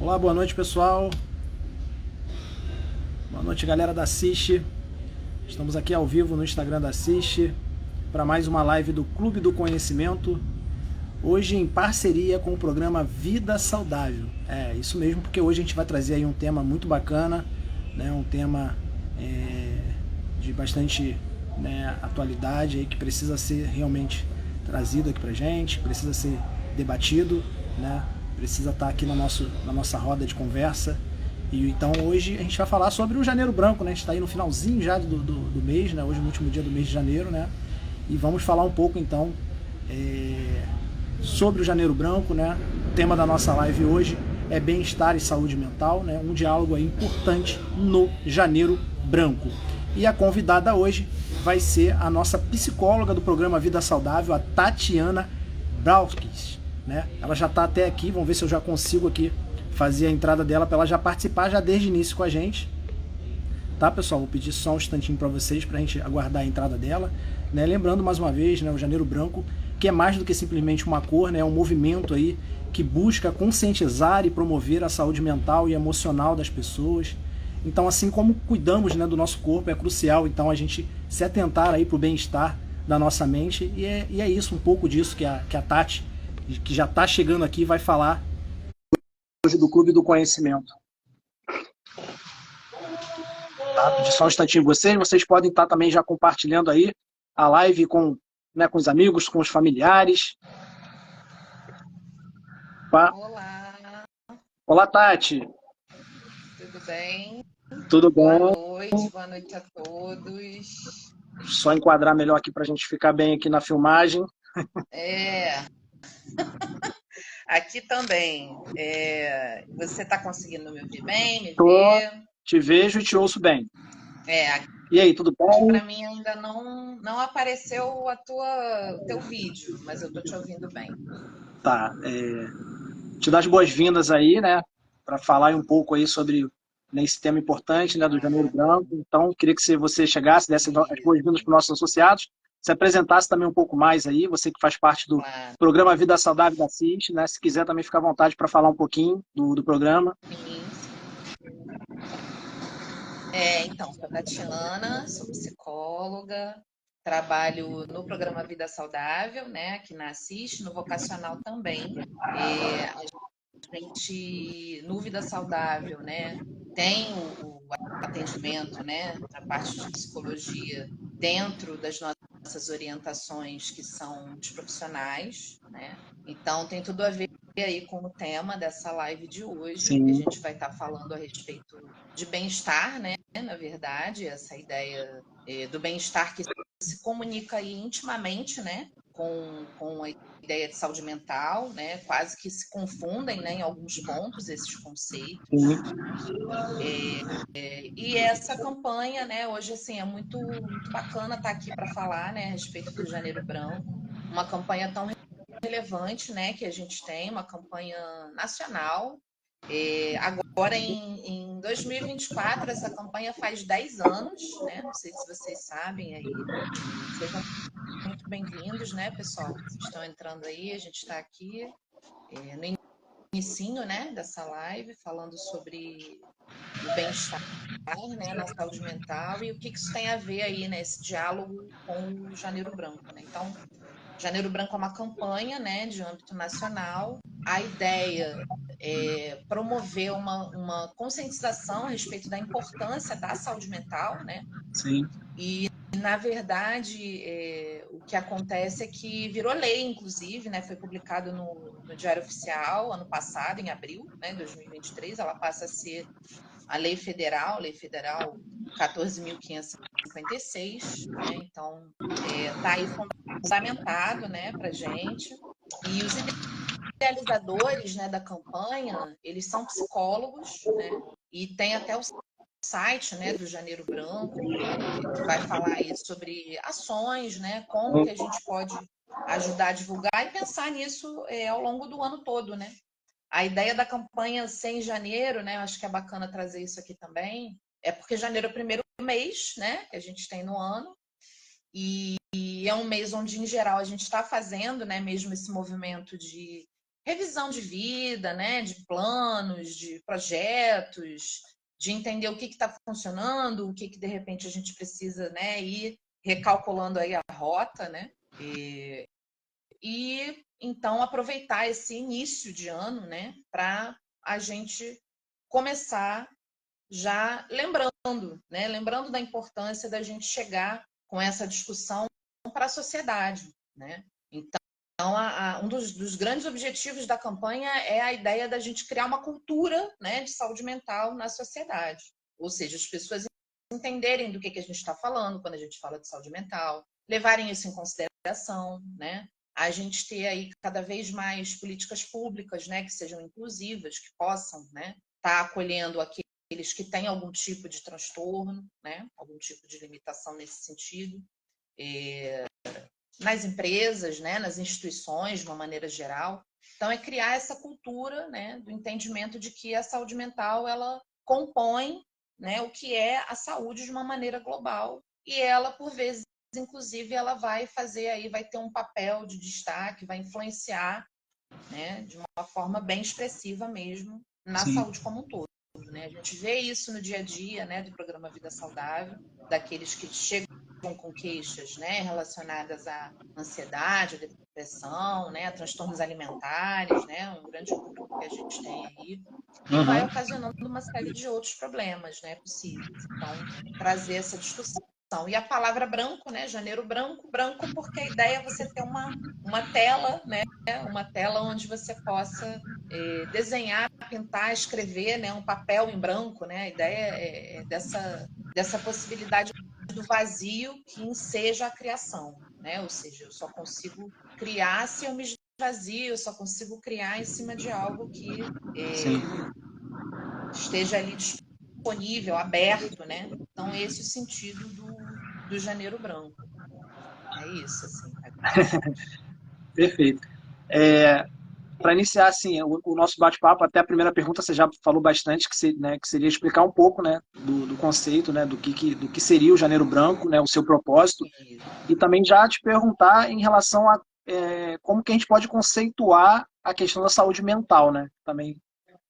Olá, boa noite pessoal. Boa noite galera da Assiste. Estamos aqui ao vivo no Instagram da Assiste para mais uma live do Clube do Conhecimento. Hoje em parceria com o programa Vida Saudável. É isso mesmo, porque hoje a gente vai trazer aí um tema muito bacana, né? Um tema de bastante, né, atualidade aí, que precisa ser realmente trazido aqui pra gente, precisa ser debatido, né? Precisa estar aqui na nossa roda de conversa. E então hoje a gente vai falar sobre o Janeiro Branco, né? A gente está aí no finalzinho já do mês, né? Hoje é o último dia do mês de janeiro, né? E vamos falar um pouco então sobre o Janeiro Branco, né? O tema da nossa live hoje é bem-estar e saúde mental, né? Um diálogo aí importante no Janeiro Branco. E a convidada hoje vai ser a nossa psicóloga do programa Vida Saudável, a Tatiana Brauskis, né? Ela já está até aqui, vamos ver se eu já consigo aqui fazer a entrada dela para ela já participar já desde o início com a gente. Tá, pessoal? Vou pedir só um instantinho para vocês para a gente aguardar a entrada dela, né? Lembrando mais uma vez, né, o Janeiro Branco, que é mais do que simplesmente uma cor, né? É um movimento aí que busca conscientizar e promover a saúde mental e emocional das pessoas. Então, assim como cuidamos, né, do nosso corpo, é crucial então a gente se atentar aí para o bem-estar da nossa mente, e é isso, um pouco disso que a Tati, que já está chegando aqui, vai falar hoje do Clube do Conhecimento. Tá? Pedir só um instantinho vocês podem estar também já compartilhando aí a live com, né, com os amigos, com os familiares. Tá? Olá, Olá, Tati. tudo bem? Tudo Boa bom? noite a todos. Só enquadrar melhor aqui para a gente ficar bem aqui na filmagem. É, aqui também. Você está conseguindo me ouvir bem, me Tô, ver? te vejo e te ouço bem. Aqui E aí, tudo bom? para mim ainda não apareceu o teu vídeo, mas eu estou te ouvindo bem. Tá. Te dar as boas-vindas aí, né? Para falar um pouco aí sobre esse tema importante, né, do Janeiro Ah, Branco. Então, queria que você chegasse, desse as e, boas-vindas para os nossos associados, se apresentasse também um pouco mais aí, você que faz parte do claro, programa Vida Saudável da CIS, né? Se quiser também ficar à vontade para falar um pouquinho do programa. sim, sim. Então, sou a Tatiana, sou psicóloga, trabalho no programa Vida Saudável, né, aqui na Assis, no Vocacional também. A gente, no Vida Saudável, né, tem o atendimento, né, a parte de psicologia dentro das nossas orientações, que são dos profissionais, né? Então, tem tudo a ver aí com o tema dessa live de hoje, que a Sim, gente vai estar falando a respeito de bem-estar, né? Na verdade, essa ideia do bem-estar que se comunica aí intimamente, né? Com a ideia de saúde mental, né? Quase que se confundem, né, em alguns pontos esses conceitos. sim. E essa campanha, né, hoje assim é muito bacana estar aqui para falar, né, a respeito do Janeiro Branco, uma campanha tão relevante, né, que a gente tem, uma campanha nacional. Agora em 2024 essa campanha faz 10 anos, né? Não sei se vocês sabem aí. Sejam muito bem-vindos, né, pessoal? Vocês estão entrando aí, a gente está aqui no inicinho, né, dessa live, falando sobre o bem-estar, né, na saúde mental e o que isso tem a ver aí nesse diálogo com o Janeiro Branco, né? Então, Janeiro Branco é uma campanha, né, de âmbito nacional. A ideia é promover uma conscientização a respeito da importância da saúde mental, né? Sim. E, na verdade, o que acontece é que virou lei, inclusive, né? Foi publicado no Diário Oficial ano passado, em abril, né, 2023. Ela passa a ser a Lei Federal 14.556, né? Então, está aí fundamentado, né, para gente. E os idealizadores, né, da campanha, eles são psicólogos, né? E tem até o site, né, do Janeiro Branco, que vai falar aí sobre ações, né? Como que a gente pode ajudar a divulgar e pensar nisso ao longo do ano todo, né? A ideia da campanha ser em janeiro, né? Acho que é bacana trazer isso aqui também. É porque janeiro é o primeiro mês, né? Que a gente tem no ano. E é um mês onde, em geral, a gente está fazendo, né? Mesmo esse movimento de revisão de vida, né, de planos, de projetos, de entender o que está funcionando, o que de repente a gente precisa, né, ir recalculando aí a rota, né, e então aproveitar esse início de ano, né, para a gente começar já lembrando, né, lembrando da importância da gente chegar com essa discussão para a sociedade, né? Então, um dos grandes objetivos da campanha é a ideia da gente criar uma cultura, né, de saúde mental na sociedade. Ou seja, as pessoas entenderem do que a gente está falando quando a gente fala de saúde mental, levarem isso em consideração, né? A gente ter aí cada vez mais políticas públicas, né, que sejam inclusivas, que possam, né, estar acolhendo aqueles que têm algum tipo de transtorno, né, algum tipo de limitação nesse sentido. Nas empresas, né, nas instituições, de uma maneira geral. Então, é criar essa cultura, né, do entendimento de que a saúde mental ela compõe, né, o que é a saúde de uma maneira global e ela, por vezes, inclusive, ela vai fazer aí, vai ter um papel de destaque, vai influenciar, né, de uma forma bem expressiva mesmo na Sim. saúde como um todo. Né? A gente vê isso no dia a dia, né, do programa Vida Saudável, daqueles que chegam com queixas, né, relacionadas à ansiedade, à depressão, né, a transtornos alimentares, né, um grande público que a gente tem aí, e vai ocasionando uma série de outros problemas, né, possíveis. Então, trazer essa discussão. E a palavra branco, né, janeiro branco, branco porque a ideia é você ter uma tela, né, uma tela onde você possa desenhar, pintar, escrever, né, um papel em branco, né, a ideia é dessa possibilidade do vazio que enseja a criação, né? Ou seja, eu só consigo criar se eu me esvazio, eu só consigo criar em cima de algo que esteja ali disponível, aberto, né? Então, esse é o sentido do Janeiro Branco. É isso, assim. Perfeito. Para iniciar assim o nosso bate-papo, até a primeira pergunta você já falou bastante, que seria explicar um pouco, né, do conceito, né, do que seria o Janeiro Branco, né, o seu propósito, e também já te perguntar em relação a como que a gente pode conceituar a questão da saúde mental, né? Também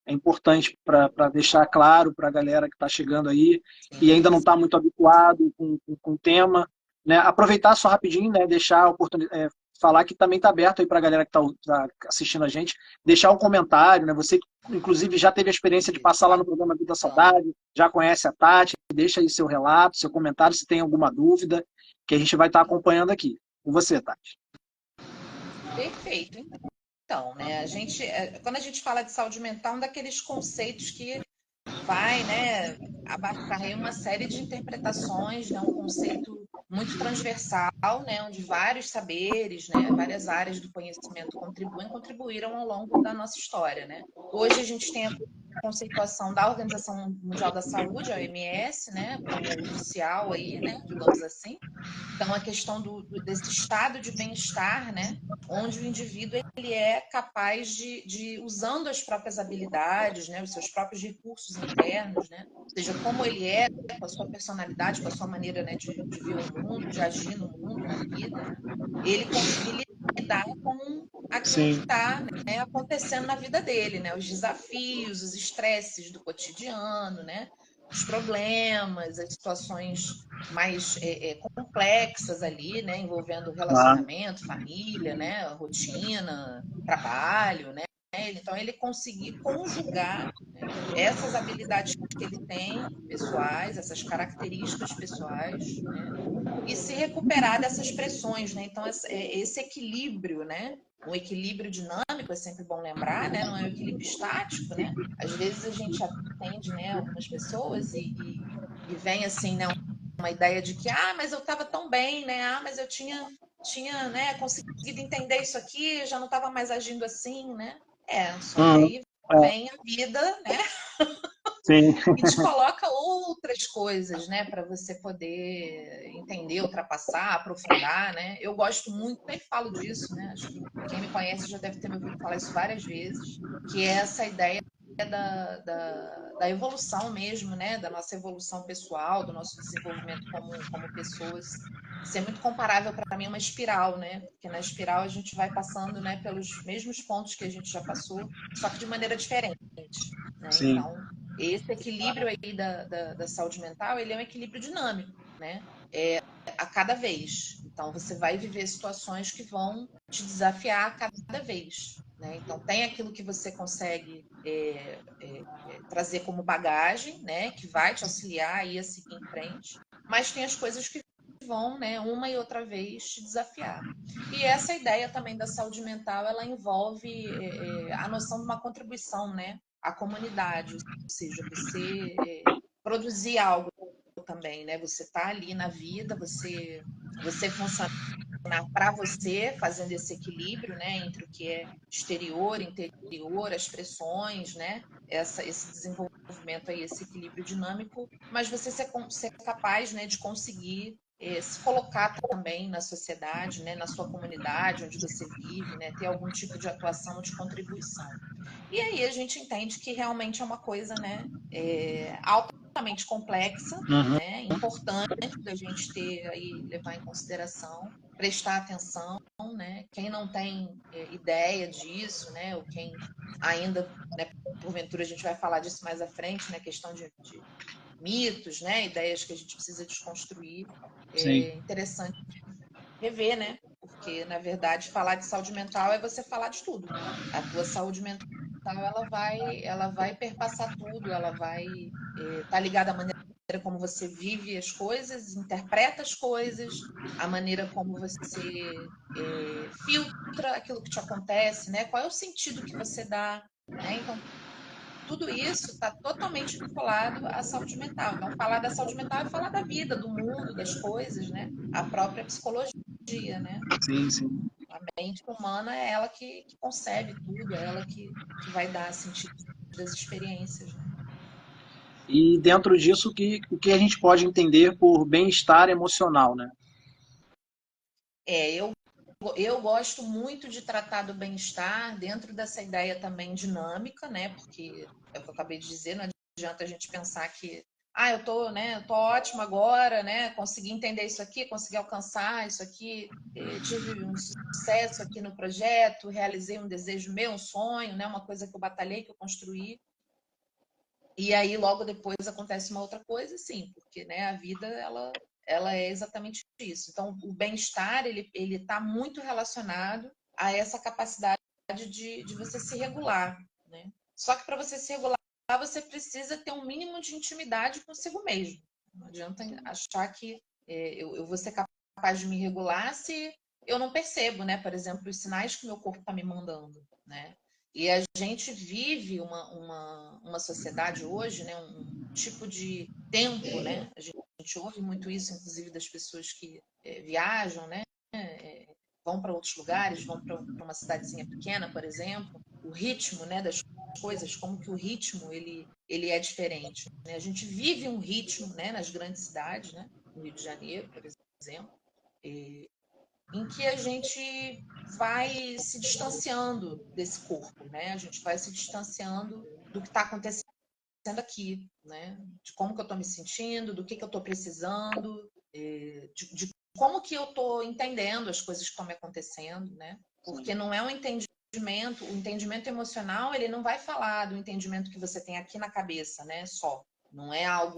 é importante para deixar claro para a galera que está chegando aí e ainda não está muito habituado com o tema, né? Aproveitar só rapidinho, né? Deixar a oportunidade, falar que também está aberto aí para a galera que está assistindo a gente, deixar um comentário, né? Você, inclusive, já teve a experiência de passar lá no programa Vida Saudável, já conhece a Tati, deixa aí seu relato, seu comentário, se tem alguma dúvida, que a gente vai estar acompanhando aqui. Com você, Tati. Perfeito. Então, né, quando a gente fala de saúde mental, um daqueles conceitos que vai, né, abarcar aí uma série de interpretações, né, um conceito muito transversal, né, onde vários saberes, né, várias áreas do conhecimento contribuíram ao longo da nossa história, né. Hoje a gente tem a conceituação da Organização Mundial da Saúde, a OMS, né, como oficial aí, né, digamos assim. Então, a questão desse estado de bem-estar, né, onde o indivíduo ele é capaz usando as próprias habilidades, né, os seus próprios recursos internos, né, ou seja, como ele é, com a sua personalidade, com a sua maneira, né, de ver o mundo, de agir no mundo, na vida, né, ele conseguir lidar com aquilo que está, né, acontecendo na vida dele, né, os desafios, os estresses do cotidiano, né, os problemas, as situações mais complexas ali, né, envolvendo relacionamento, família, né, rotina, trabalho, né? Então ele conseguir conjugar, né, essas habilidades que ele tem pessoais, essas características pessoais, né, e se recuperar dessas pressões, né? Então esse equilíbrio, né? Um equilíbrio dinâmico é sempre bom lembrar, né? Não é um equilíbrio estático, né? Às vezes a gente atende, né, algumas pessoas e vem assim, né, uma ideia de que, mas eu estava tão bem, né? Mas eu tinha, né, conseguido entender isso aqui, já não estava mais agindo assim, né? Só que aí vem a vida, né? Sim. E te coloca outras coisas, né, para você poder entender, ultrapassar, aprofundar, né? Eu gosto muito, sempre falo disso, né? Acho que quem me conhece já deve ter me ouvido falar isso várias vezes, que é essa ideia da evolução mesmo, né? Da nossa evolução pessoal, do nosso desenvolvimento como pessoas ser muito comparável para mim a uma espiral, né? Porque na espiral a gente vai passando, né, pelos mesmos pontos que a gente já passou, só que de maneira diferente, né? Sim. Então, esse equilíbrio aí da saúde mental, ele é um equilíbrio dinâmico, né? A cada vez. Então, você vai viver situações que vão te desafiar a cada vez, né? Então, tem aquilo que você consegue trazer como bagagem, né? Que vai te auxiliar aí a seguir em frente, mas tem as coisas que vão, né, uma e outra vez te desafiar. E essa ideia também da saúde mental, ela envolve a noção de uma contribuição, né, à comunidade, ou seja, você produzir algo também, né? Você está ali na vida, você funciona para você, fazendo esse equilíbrio, né, entre o que é exterior, interior, as pressões, né, esse desenvolvimento aí, esse equilíbrio dinâmico, mas você ser capaz, né, de conseguir se colocar também na sociedade, né, na sua comunidade onde você vive, né, ter algum tipo de atuação, de contribuição. E aí a gente entende que realmente é uma coisa, né, altamente complexa, Uhum. né, importante da gente ter aí, levar em consideração, prestar atenção, né? Quem não tem ideia disso, né? Ou quem ainda, né, porventura a gente vai falar disso mais à frente, né? Questão de mitos, né? Ideias que a gente precisa desconstruir. Sim. É interessante rever, né? Porque, na verdade, falar de saúde mental é você falar de tudo. A tua saúde mental, ela vai perpassar tudo, ela vai estar ligada à maneira como você vive as coisas, interpreta as coisas, a maneira como você filtra aquilo que te acontece, né? Qual é o sentido que você dá, né? Então, tudo isso está totalmente vinculado à saúde mental. Então, falar da saúde mental é falar da vida, do mundo, das coisas, né? A própria psicologia, né? Sim, sim. A mente humana é ela que concebe tudo, é ela que vai dar sentido das experiências, né? E dentro disso, o que a gente pode entender por bem-estar emocional, né? Eu gosto muito de tratar do bem-estar dentro dessa ideia também dinâmica, né? Porque é o que eu acabei de dizer, não adianta a gente pensar que eu tô, né, eu tô ótimo agora, né? Consegui entender isso aqui, consegui alcançar isso aqui, tive um sucesso aqui no projeto, realizei um desejo meu, um sonho, né? Uma coisa que eu batalhei, que eu construí. E aí logo depois acontece uma outra coisa, sim, porque, né, a vida ela é exatamente isso. Então, o bem-estar ele está muito relacionado a essa capacidade de você se regular, né? Só que para você se regular, você precisa ter um mínimo de intimidade consigo mesmo. Não adianta achar que eu vou ser capaz de me regular se eu não percebo, né? Por exemplo, os sinais que o meu corpo está me mandando, né? E a gente vive uma sociedade hoje, né? Um tipo de tempo, né? A gente ouve muito isso, inclusive, das pessoas que viajam, né? Vão para outros lugares, vão para uma cidadezinha pequena, por exemplo. O ritmo, né, das coisas, como que o ritmo ele é diferente, né? A gente vive um ritmo, né, nas grandes cidades, né? No Rio de Janeiro, por exemplo, em que a gente vai se distanciando desse corpo, né? A gente vai se distanciando do que está acontecendo aqui, né? De como que eu estou me sentindo, do que eu estou precisando, de como que eu estou entendendo as coisas que estão me acontecendo, né? Porque não é um entendimento, o entendimento emocional, ele não vai falar do entendimento que você tem aqui na cabeça, né? Só. Não é algo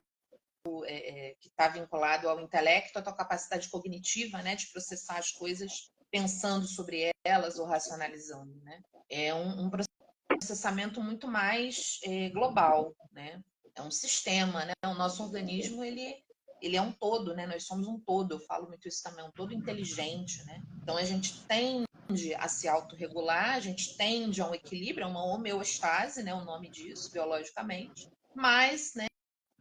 que está vinculado ao intelecto, à tua capacidade cognitiva, né, de processar as coisas pensando sobre elas ou racionalizando, né? É um processamento muito mais global, né? É um sistema, né? O nosso organismo ele é um todo, né? Nós somos um todo. Eu falo muito isso também, um todo inteligente, né? Então a gente tende a se autorregular, a gente tende a um equilíbrio, a uma homeostase, né? O nome disso biologicamente, mas, né,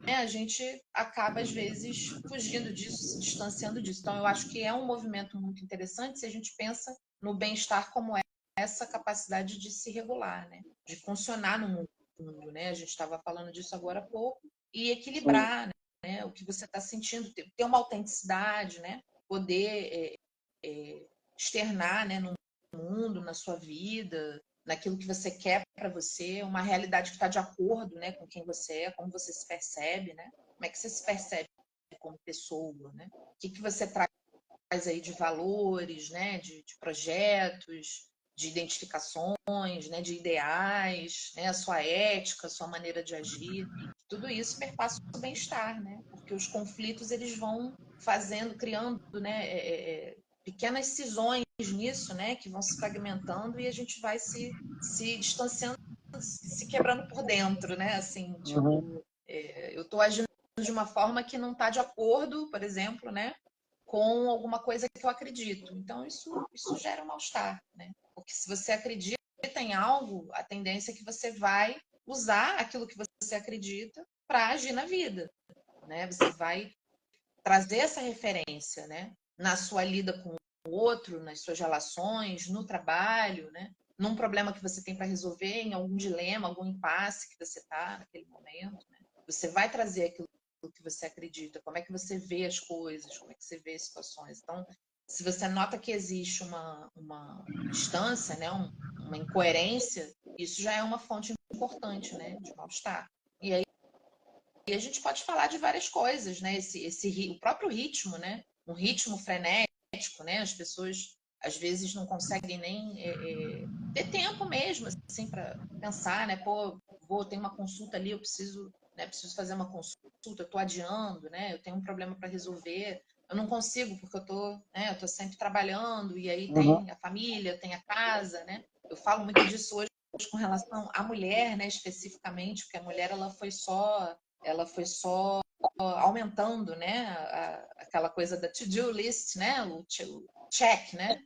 a gente acaba, às vezes, fugindo disso, se distanciando disso. Então, eu acho que é um movimento muito interessante se a gente pensa no bem-estar como essa capacidade de se regular, né? De funcionar no mundo, né? A gente estava falando disso agora há pouco, e equilibrar, né? O que você está sentindo, ter uma autenticidade, né? Poder externar, né? No mundo, na sua vida, naquilo que você quer para você, uma realidade que está de acordo, né, com quem você é, como você se percebe, né? Como é que você se percebe como pessoa, né? O que você traz aí de valores, né, de projetos, de identificações, né, de ideais, né, a sua ética, a sua maneira de agir. Tudo isso perpassa o bem-estar, né? Porque os conflitos eles vão criando, né, pequenas cisões nisso, né, que vão se fragmentando e a gente vai se distanciando, se quebrando por dentro, né? Assim, tipo, eu estou agindo de uma forma que não está de acordo, por exemplo, né, com alguma coisa que eu acredito. Então, isso gera um mal-estar, né? Porque se você acredita em algo, a tendência é que você vai usar aquilo que você acredita para agir na vida, né? Você vai trazer essa referência, né? Na sua lida com o outro, nas suas relações, no trabalho, né? Num problema que você tem para resolver, em algum dilema, algum impasse que você está naquele momento, né? Você vai trazer aquilo que você acredita, como é que você vê as coisas, como é que você vê as situações. Então, se você nota que existe uma distância, né? Uma incoerência, isso já é uma fonte importante, né? De mal-estar. E aí a gente pode falar de várias coisas, né? O próprio ritmo, né? Um ritmo frenético, né? As pessoas às vezes não conseguem nem ter tempo mesmo, assim, para pensar, né? Pô, ter uma consulta ali, eu preciso, né? Preciso fazer uma consulta, eu estou adiando, né? Eu tenho um problema para resolver, eu não consigo porque eu tô sempre trabalhando e aí Uhum. tem a família, tem a casa, né? Eu falo muito disso hoje com relação à mulher, né? Especificamente, porque a mulher ela foi só aumentando, né, aquela coisa da to-do list, né, o check, né,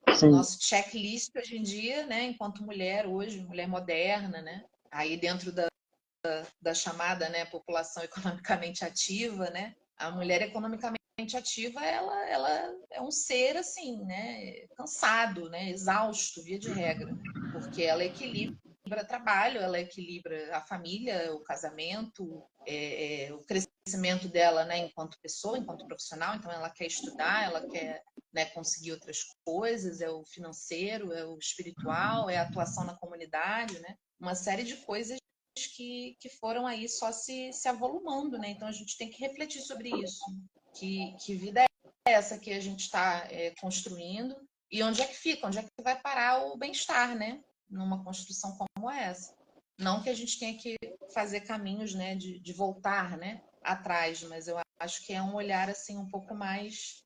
o Sim. nosso checklist hoje em dia, né, enquanto mulher hoje, mulher moderna, né, aí dentro da chamada, né, população economicamente ativa, né, a mulher economicamente ativa, ela é um ser assim, né, cansado, né, exausto, via de regra, porque ela equilibra trabalho, ela equilibra a família, o casamento, o crescimento dela, né, enquanto pessoa, enquanto profissional. Então, ela quer estudar, ela quer, né, conseguir outras coisas, é o financeiro, é o espiritual, é a atuação na comunidade, né? Uma série de coisas que foram aí só se avolumando, né? Então, a gente tem que refletir sobre isso. Que vida é essa que a gente está construindo e onde é que fica, onde é que vai parar o bem-estar, né? Numa construção como essa. Não que a gente tenha que fazer caminhos, né, de voltar, né, atrás, mas eu acho que é um olhar assim um pouco mais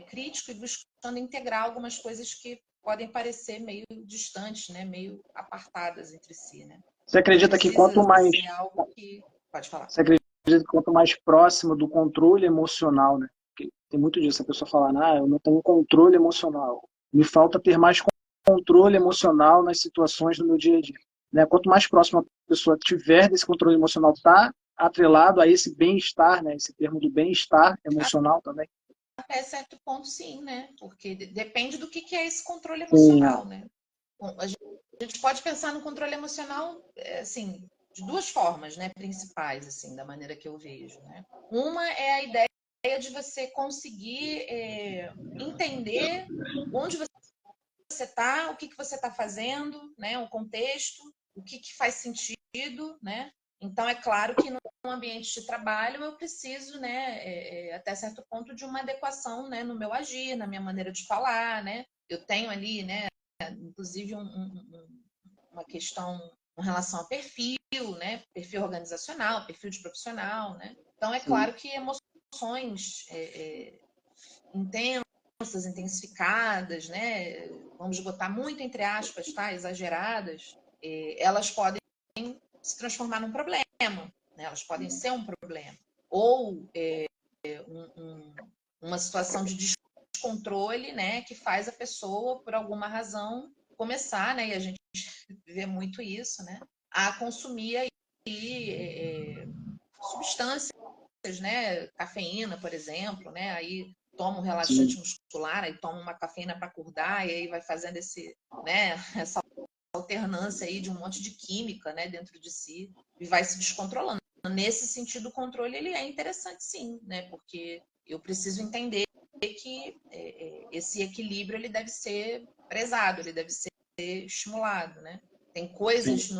crítico e buscando integrar algumas coisas que podem parecer meio distantes, né, meio apartadas entre si, né? Você Não acredita que precisa ser algo que pode falar. você acredita que quanto mais próximo do controle emocional, né? Porque tem muito disso, a pessoa falando, eu não tenho controle emocional. Me falta ter mais controle emocional nas situações do meu dia a dia. Né? Quanto mais próximo a pessoa tiver desse controle emocional, tá atrelado a esse bem-estar, né? Esse termo do bem-estar emocional também. Até certo ponto, sim, né? Porque depende do que é esse controle Sim, emocional, né? Bom, a gente pode pensar no controle emocional, assim, de duas formas, né, principais, assim, da maneira que eu vejo, né? Uma é a ideia de você conseguir entender onde você está, o que você está fazendo, né, o contexto, o que faz sentido, né? Então, é claro que no ambiente de trabalho eu preciso, né, até certo ponto, de uma adequação, né, no meu agir, na minha maneira de falar, né? Eu tenho ali, né, inclusive uma questão com relação a perfil, né? Perfil organizacional, perfil de profissional, né? Então, é sim. claro que emoções intensas, intensificadas, né? Vamos botar muito entre aspas, tá? Exageradas, elas podem se transformar num problema, né? Elas podem ser um problema. Ou uma situação de descontrole, né? Que faz a pessoa, por alguma razão, começar, né? E a gente vê muito isso, né? A consumir aí, substâncias, né? Cafeína, por exemplo, né? Aí toma um Sim. relaxante muscular, aí toma uma cafeína para acordar, e aí vai fazendo né? Essa alternância aí de um monte de química, né? Dentro de si e vai se descontrolando. Nesse sentido, o controle ele é interessante, sim, né? Porque eu preciso entender que esse equilíbrio ele deve ser prezado, ele deve ser estimulado, né? Tem Sim. coisas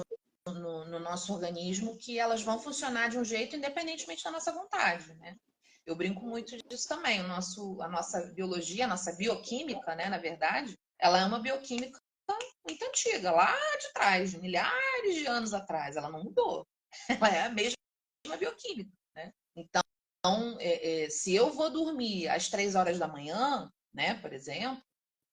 no nosso organismo que elas vão funcionar de um jeito independentemente da nossa vontade, né? Eu brinco muito disso também. A nossa biologia, a nossa bioquímica, né, na verdade, ela é uma bioquímica muito antiga, lá de trás, de milhares de anos atrás. Ela não mudou. Ela é a mesma bioquímica, né? Então, se eu vou dormir às 3 horas da manhã, né, por exemplo,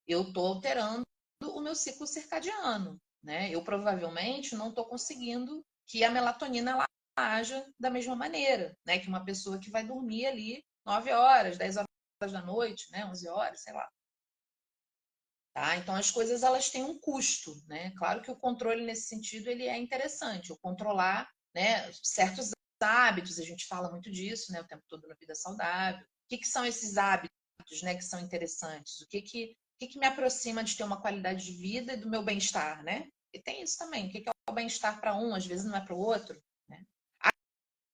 eu estou alterando o meu ciclo circadiano, né? Eu provavelmente não estou conseguindo que a melatonina ela haja da mesma maneira, né? Que uma pessoa que vai dormir ali 9 horas, 10 horas da noite, né? 11 horas, sei lá. Tá? Então as coisas elas têm um custo, né? Claro que o controle nesse sentido ele é interessante, o controlar, né, certos hábitos, a gente fala muito disso, né, o tempo todo na vida saudável. O que são esses hábitos, né, que são interessantes? O que me aproxima de ter uma qualidade de vida e do meu bem-estar, né? E tem isso também. O que é o bem-estar para um, às vezes não é para o outro, né?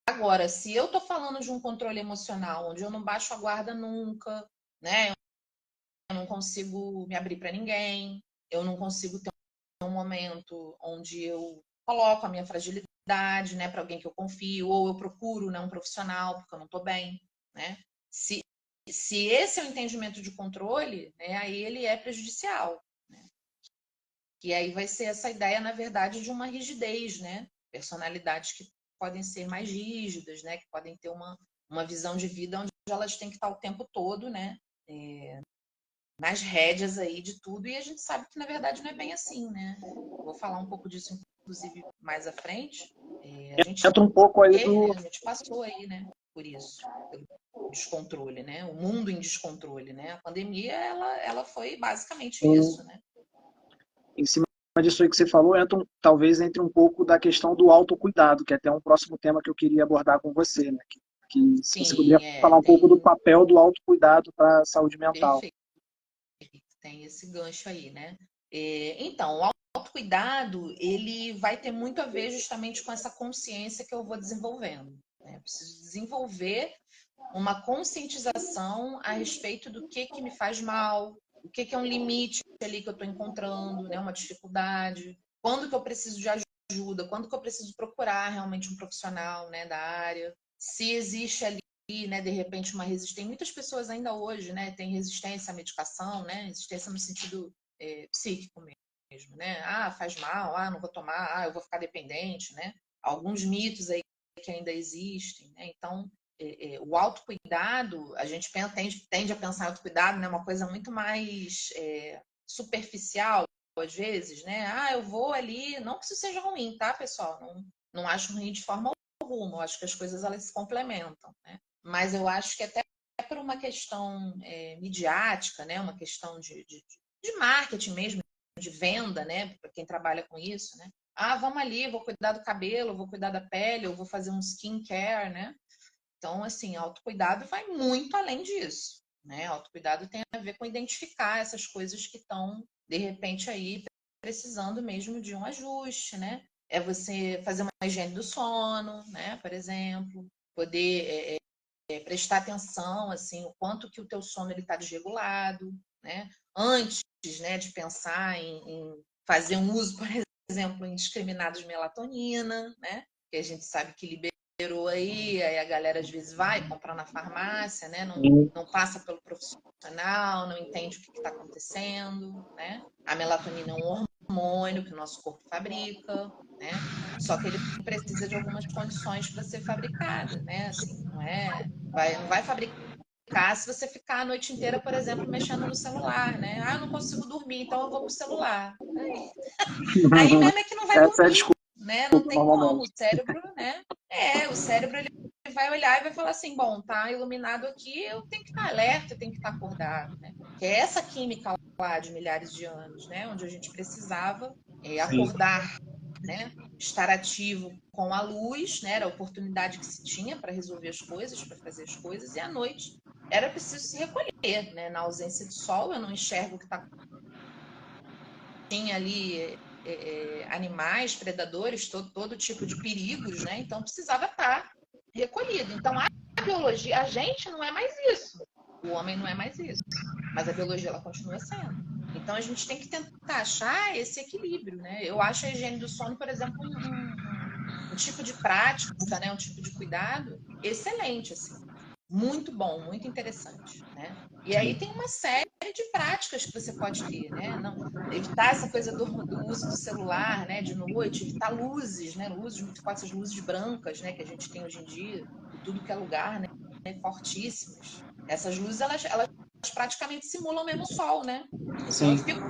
Agora, se eu estou falando de um controle emocional, onde eu não baixo a guarda nunca, né? Eu não consigo me abrir para ninguém, eu não consigo ter um momento onde eu coloco a minha fragilidade, né, para alguém que eu confio, ou eu procuro, né, um profissional porque eu não estou bem, né? Se esse é o entendimento de controle, né, aí ele é prejudicial, né? E aí vai ser essa ideia, na verdade, de uma rigidez, né? Personalidades que podem ser mais rígidas, né? Que podem ter uma visão de vida onde elas têm que estar o tempo todo, né? Nas rédeas aí de tudo, e a gente sabe que na verdade não é bem assim, né? Vou falar um pouco disso, inclusive, mais à frente. A gente Entra um pouco aí teve, né? do. A gente passou aí, né? Por isso, pelo descontrole, né? O mundo em descontrole, né? A pandemia, ela foi basicamente isso, né? Em cima disso aí que você falou, talvez entre um pouco da questão do autocuidado, que é até um próximo tema que eu queria abordar com você, né? Que se você poderia Sim, falar um pouco do tem papel do autocuidado para a saúde mental. perfeito, tem esse gancho aí, né? Então, o autocuidado, ele vai ter muito a ver justamente com essa consciência que eu vou desenvolvendo, né? Eu preciso desenvolver uma conscientização a respeito do que me faz mal, o que é um limite ali que eu estou encontrando, né? Uma dificuldade, quando que eu preciso de ajuda, quando que eu preciso procurar realmente um profissional, né, da área, se existe ali, né, de repente uma resistência. Muitas pessoas ainda hoje, né, têm resistência à medicação, né, resistência no sentido psíquico mesmo, né? Ah, faz mal, ah, não vou tomar, ah, eu vou ficar dependente, né? Alguns mitos aí que ainda existem, né? Então, o autocuidado, a gente tende a pensar em autocuidado, né, uma coisa muito mais superficial, às vezes, né? Ah, eu vou ali, não que isso seja ruim, tá, pessoal? Não acho ruim de forma alguma, eu acho que as coisas elas se complementam, né? Mas eu acho que até por uma questão midiática, né, uma questão de marketing mesmo, de venda, né, para quem trabalha com isso, né? Ah, vamos ali, vou cuidar do cabelo, vou cuidar da pele, eu vou fazer um skincare, né? Então, assim, autocuidado vai muito além disso, né? Autocuidado tem a ver com identificar essas coisas que estão, de repente, aí precisando mesmo de um ajuste, né? É você fazer uma higiene do sono, né? Por exemplo, poder prestar atenção, assim, o quanto que o teu sono ele está desregulado, né? Antes, né, de pensar em fazer um uso, por exemplo, indiscriminado de melatonina, né? Que a gente sabe que liberou aí a galera às vezes vai comprar na farmácia, né? Não passa pelo profissional, não entende o que está acontecendo, né? A melatonina é um hormônio que o nosso corpo fabrica, né? Só que ele precisa de algumas condições para ser fabricada, né? Assim, não vai fabricar se você ficar a noite inteira, por exemplo, mexendo no celular, né? Ah, eu não consigo dormir, então eu vou pro celular. Aí mesmo é que não vai Essa é a dormir, desculpa, né? Não tem como. O normalmente. cérebro, né? O cérebro ele vai olhar e vai falar assim: bom, tá iluminado aqui, eu tenho que estar alerta, eu tenho que estar acordado, né? Que é essa química lá de milhares de anos, né? Onde a gente precisava Sim. acordar, né? Estar ativo com a luz, né? Era a oportunidade que se tinha para resolver as coisas, para fazer as coisas, e à noite era preciso se recolher, né? Na ausência de sol, eu não enxergo o que está tinha ali animais, predadores, todo tipo de perigos, né? Então precisava estar recolhido. Então a biologia, a gente não é mais isso, o homem não é mais isso, mas a biologia ela continua sendo. Então a gente tem que tentar achar esse equilíbrio, né? Eu acho a higiene do sono, por exemplo, um tipo de prática, né? Um tipo de cuidado excelente, assim. muito bom, muito interessante, né? E aí tem uma série de práticas que você pode ter, né? Não, evitar essa coisa do uso do celular, né? De noite, evitar luzes, né? Luzes muito fortes, essas luzes brancas, né? Que a gente tem hoje em dia, em tudo que é lugar, né? Fortíssimas. Essas luzes, elas praticamente simulam mesmo o sol, né? Então eu Sim. fico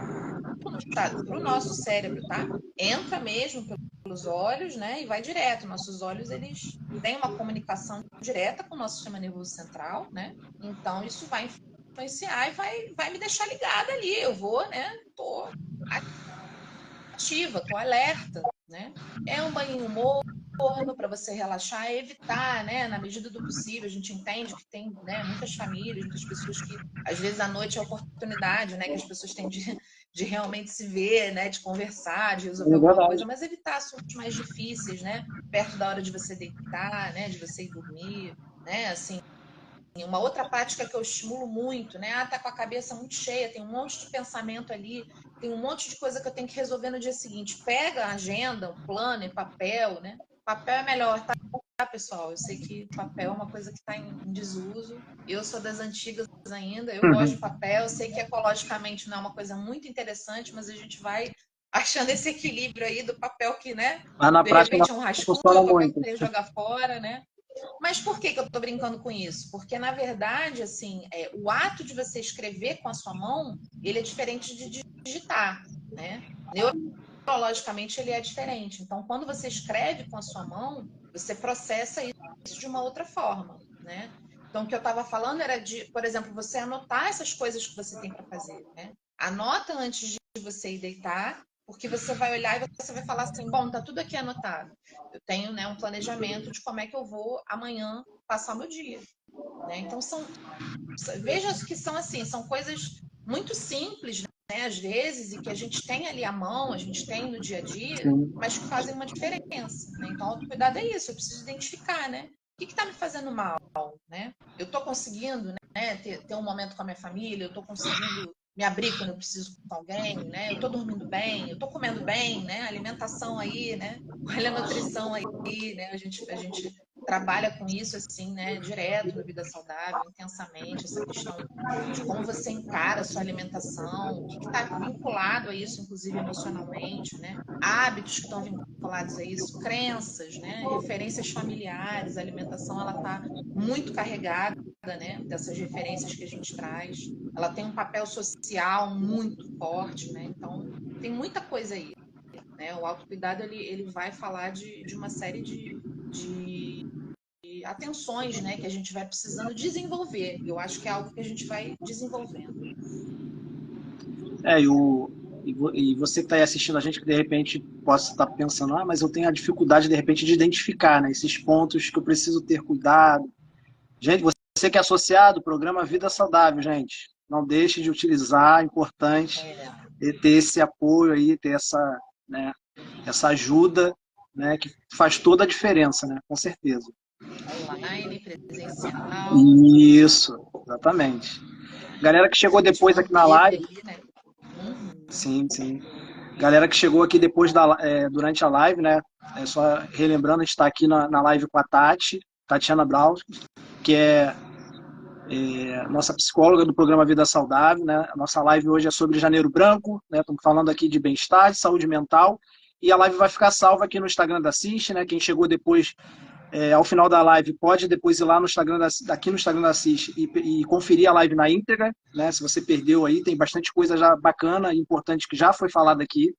para o nosso cérebro, tá? Entra mesmo pelos olhos, né? E vai direto. Nossos olhos, eles têm uma comunicação direta com o nosso sistema nervoso central, né? Então isso vai influenciar e vai me deixar ligada ali. Eu vou, né? Tô ativa, tô alerta, né? É um banho morno para você relaxar, evitar, né? Na medida do possível, a gente entende que tem, né, muitas famílias, muitas pessoas que às vezes à noite é a oportunidade, né, que as pessoas têm de realmente se ver, né, de conversar, de resolver É alguma verdade. coisa, mas evitar assuntos mais difíceis, né? Perto da hora de você deitar, né, de você ir dormir, né? Assim, uma outra prática que eu estimulo muito, né? Ah, tá com a cabeça muito cheia, tem um monte de pensamento ali, tem um monte de coisa que eu tenho que resolver no dia seguinte. Pega a agenda, um plano, papel, né? Papel é melhor, tá, pessoal? Eu sei que papel é uma coisa que está em desuso. Eu sou das antigas ainda, eu gosto de papel, eu sei que ecologicamente não é uma coisa muito interessante, mas a gente vai achando esse equilíbrio aí do papel que, né? Mas na De prática não repente é um rascunho, funciona o papel que muito. tem que jogar fora, né? Mas por que eu estou brincando com isso? Porque, na verdade, assim, o ato de você escrever com a sua mão, ele é diferente de digitar, né? Neurologicamente, ele é diferente. Então, quando você escreve com a sua mão, você processa isso de uma outra forma, né? Então, o que eu estava falando era de, por exemplo, você anotar essas coisas que você tem para fazer, né? Anota antes de você ir deitar, porque você vai olhar e você vai falar assim, bom, tá tudo aqui anotado. Eu tenho, né, um planejamento de como é que eu vou amanhã passar o meu dia, né? Então veja que são assim, são coisas muito simples, né, às vezes, e que a gente tem ali à mão, a gente tem no dia a dia, Sim. mas que fazem uma diferença, né? Então, autocuidado é isso, eu preciso identificar, né? O que está me fazendo mal, né? Eu estou conseguindo, né, ter um momento com a minha família, eu estou conseguindo me abrir quando eu preciso com alguém, né? Eu estou dormindo bem, eu estou comendo bem, né? Alimentação aí, né? Olha a nutrição aí, né? A gente trabalha com isso assim, né? Direto no Vida Saudável, intensamente, essa questão de como você encara a sua alimentação, o que está vinculado a isso, inclusive emocionalmente, né? Hábitos que estão vinculados a isso, crenças, né? Referências familiares, a alimentação ela está muito carregada, né? Dessas referências que a gente traz, ela tem um papel social muito forte, né? Então tem muita coisa aí, né? O autocuidado ele vai falar de uma série de atenções, né, que a gente vai precisando desenvolver. Eu acho que é algo que a gente vai desenvolvendo. E você que está aí assistindo a gente, que de repente possa estar pensando, mas eu tenho a dificuldade, de repente, de identificar, né, esses pontos que eu preciso ter cuidado. Gente, você que é associado ao programa Vida Saudável, gente, não deixe de utilizar, é importante ter esse apoio aí, ter essa, né, essa ajuda, né, que faz toda a diferença, né, com certeza. Online, presencial, Isso, exatamente. Galera que chegou a gente depois aqui na manteve live, ali, né? Uhum. sim, sim. Galera que chegou aqui depois durante a live, né? Só relembrando, a gente está aqui na live com a Tatiana Braus, que é nossa psicóloga do programa Vida Saudável, né? A nossa live hoje é sobre Janeiro Branco, né? Estamos falando aqui de bem-estar, de saúde mental, e a live vai ficar salva aqui no Instagram da Assiste, né? Quem chegou depois, ao final da live, pode depois ir lá no Instagram aqui no Instagram da Assiste e conferir a live na íntegra, né? Se você perdeu aí, tem bastante coisa já bacana e importante que já foi falada aqui.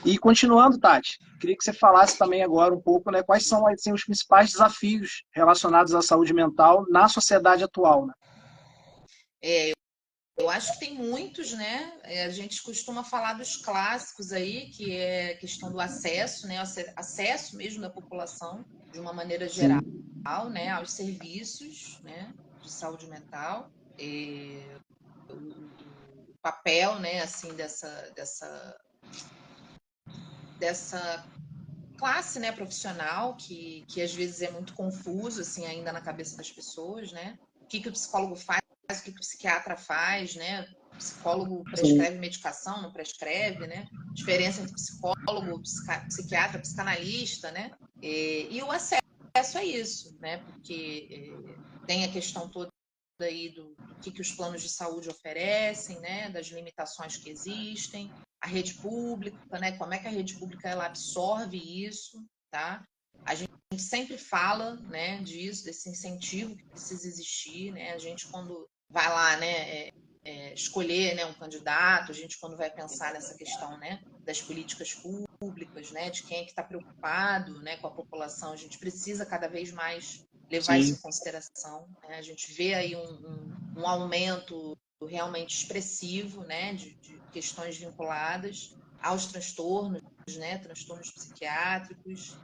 E continuando, Tati, queria que você falasse também agora um pouco, né, quais são assim, os principais desafios relacionados à saúde mental na sociedade atual, né? Eu acho que tem muitos, né? A gente costuma falar dos clássicos aí, que é a questão do acesso, né? Acesso mesmo da população, de uma maneira geral, Sim. né? Aos serviços, né? De saúde mental. O papel, né? Assim, dessa classe, né, profissional que às vezes é muito confuso assim ainda na cabeça das pessoas, né? O que o psicólogo faz, o que o psiquiatra faz, né? O psicólogo Sim. prescreve medicação, não prescreve, né? Diferença entre psicólogo, psiquiatra, psicanalista, né? E o acesso a isso, né? Porque tem a questão toda aí do que os planos de saúde oferecem, né, das limitações que existem, a rede pública, né, como é que a rede pública ela absorve isso, tá? A gente sempre fala, né, disso, desse incentivo que precisa existir, né? A gente quando vai lá, né, escolher, né, um candidato, a gente quando vai pensar nessa questão, né, das políticas públicas, né, de quem é que está preocupado, né, com a população, a gente precisa cada vez mais levar isso Sim. em consideração, né? A gente vê aí um aumento realmente expressivo, né, de questões vinculadas aos transtornos, né, transtornos psiquiátricos,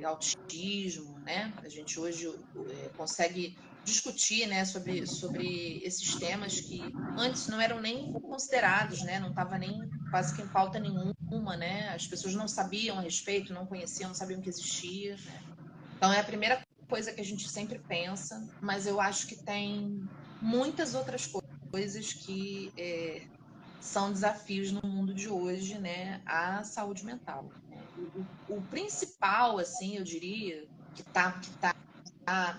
autismo, né? A gente hoje consegue discutir, né, sobre esses temas que antes não eram nem considerados, né? Não estava nem quase que em pauta nenhuma, né? As pessoas não sabiam a respeito, não conheciam, não sabiam que existia, né? Então é a primeira coisa que a gente sempre pensa, mas eu acho que tem muitas outras coisas que são desafios no mundo de hoje, né? A saúde mental. Né? O principal, assim, eu diria, que tá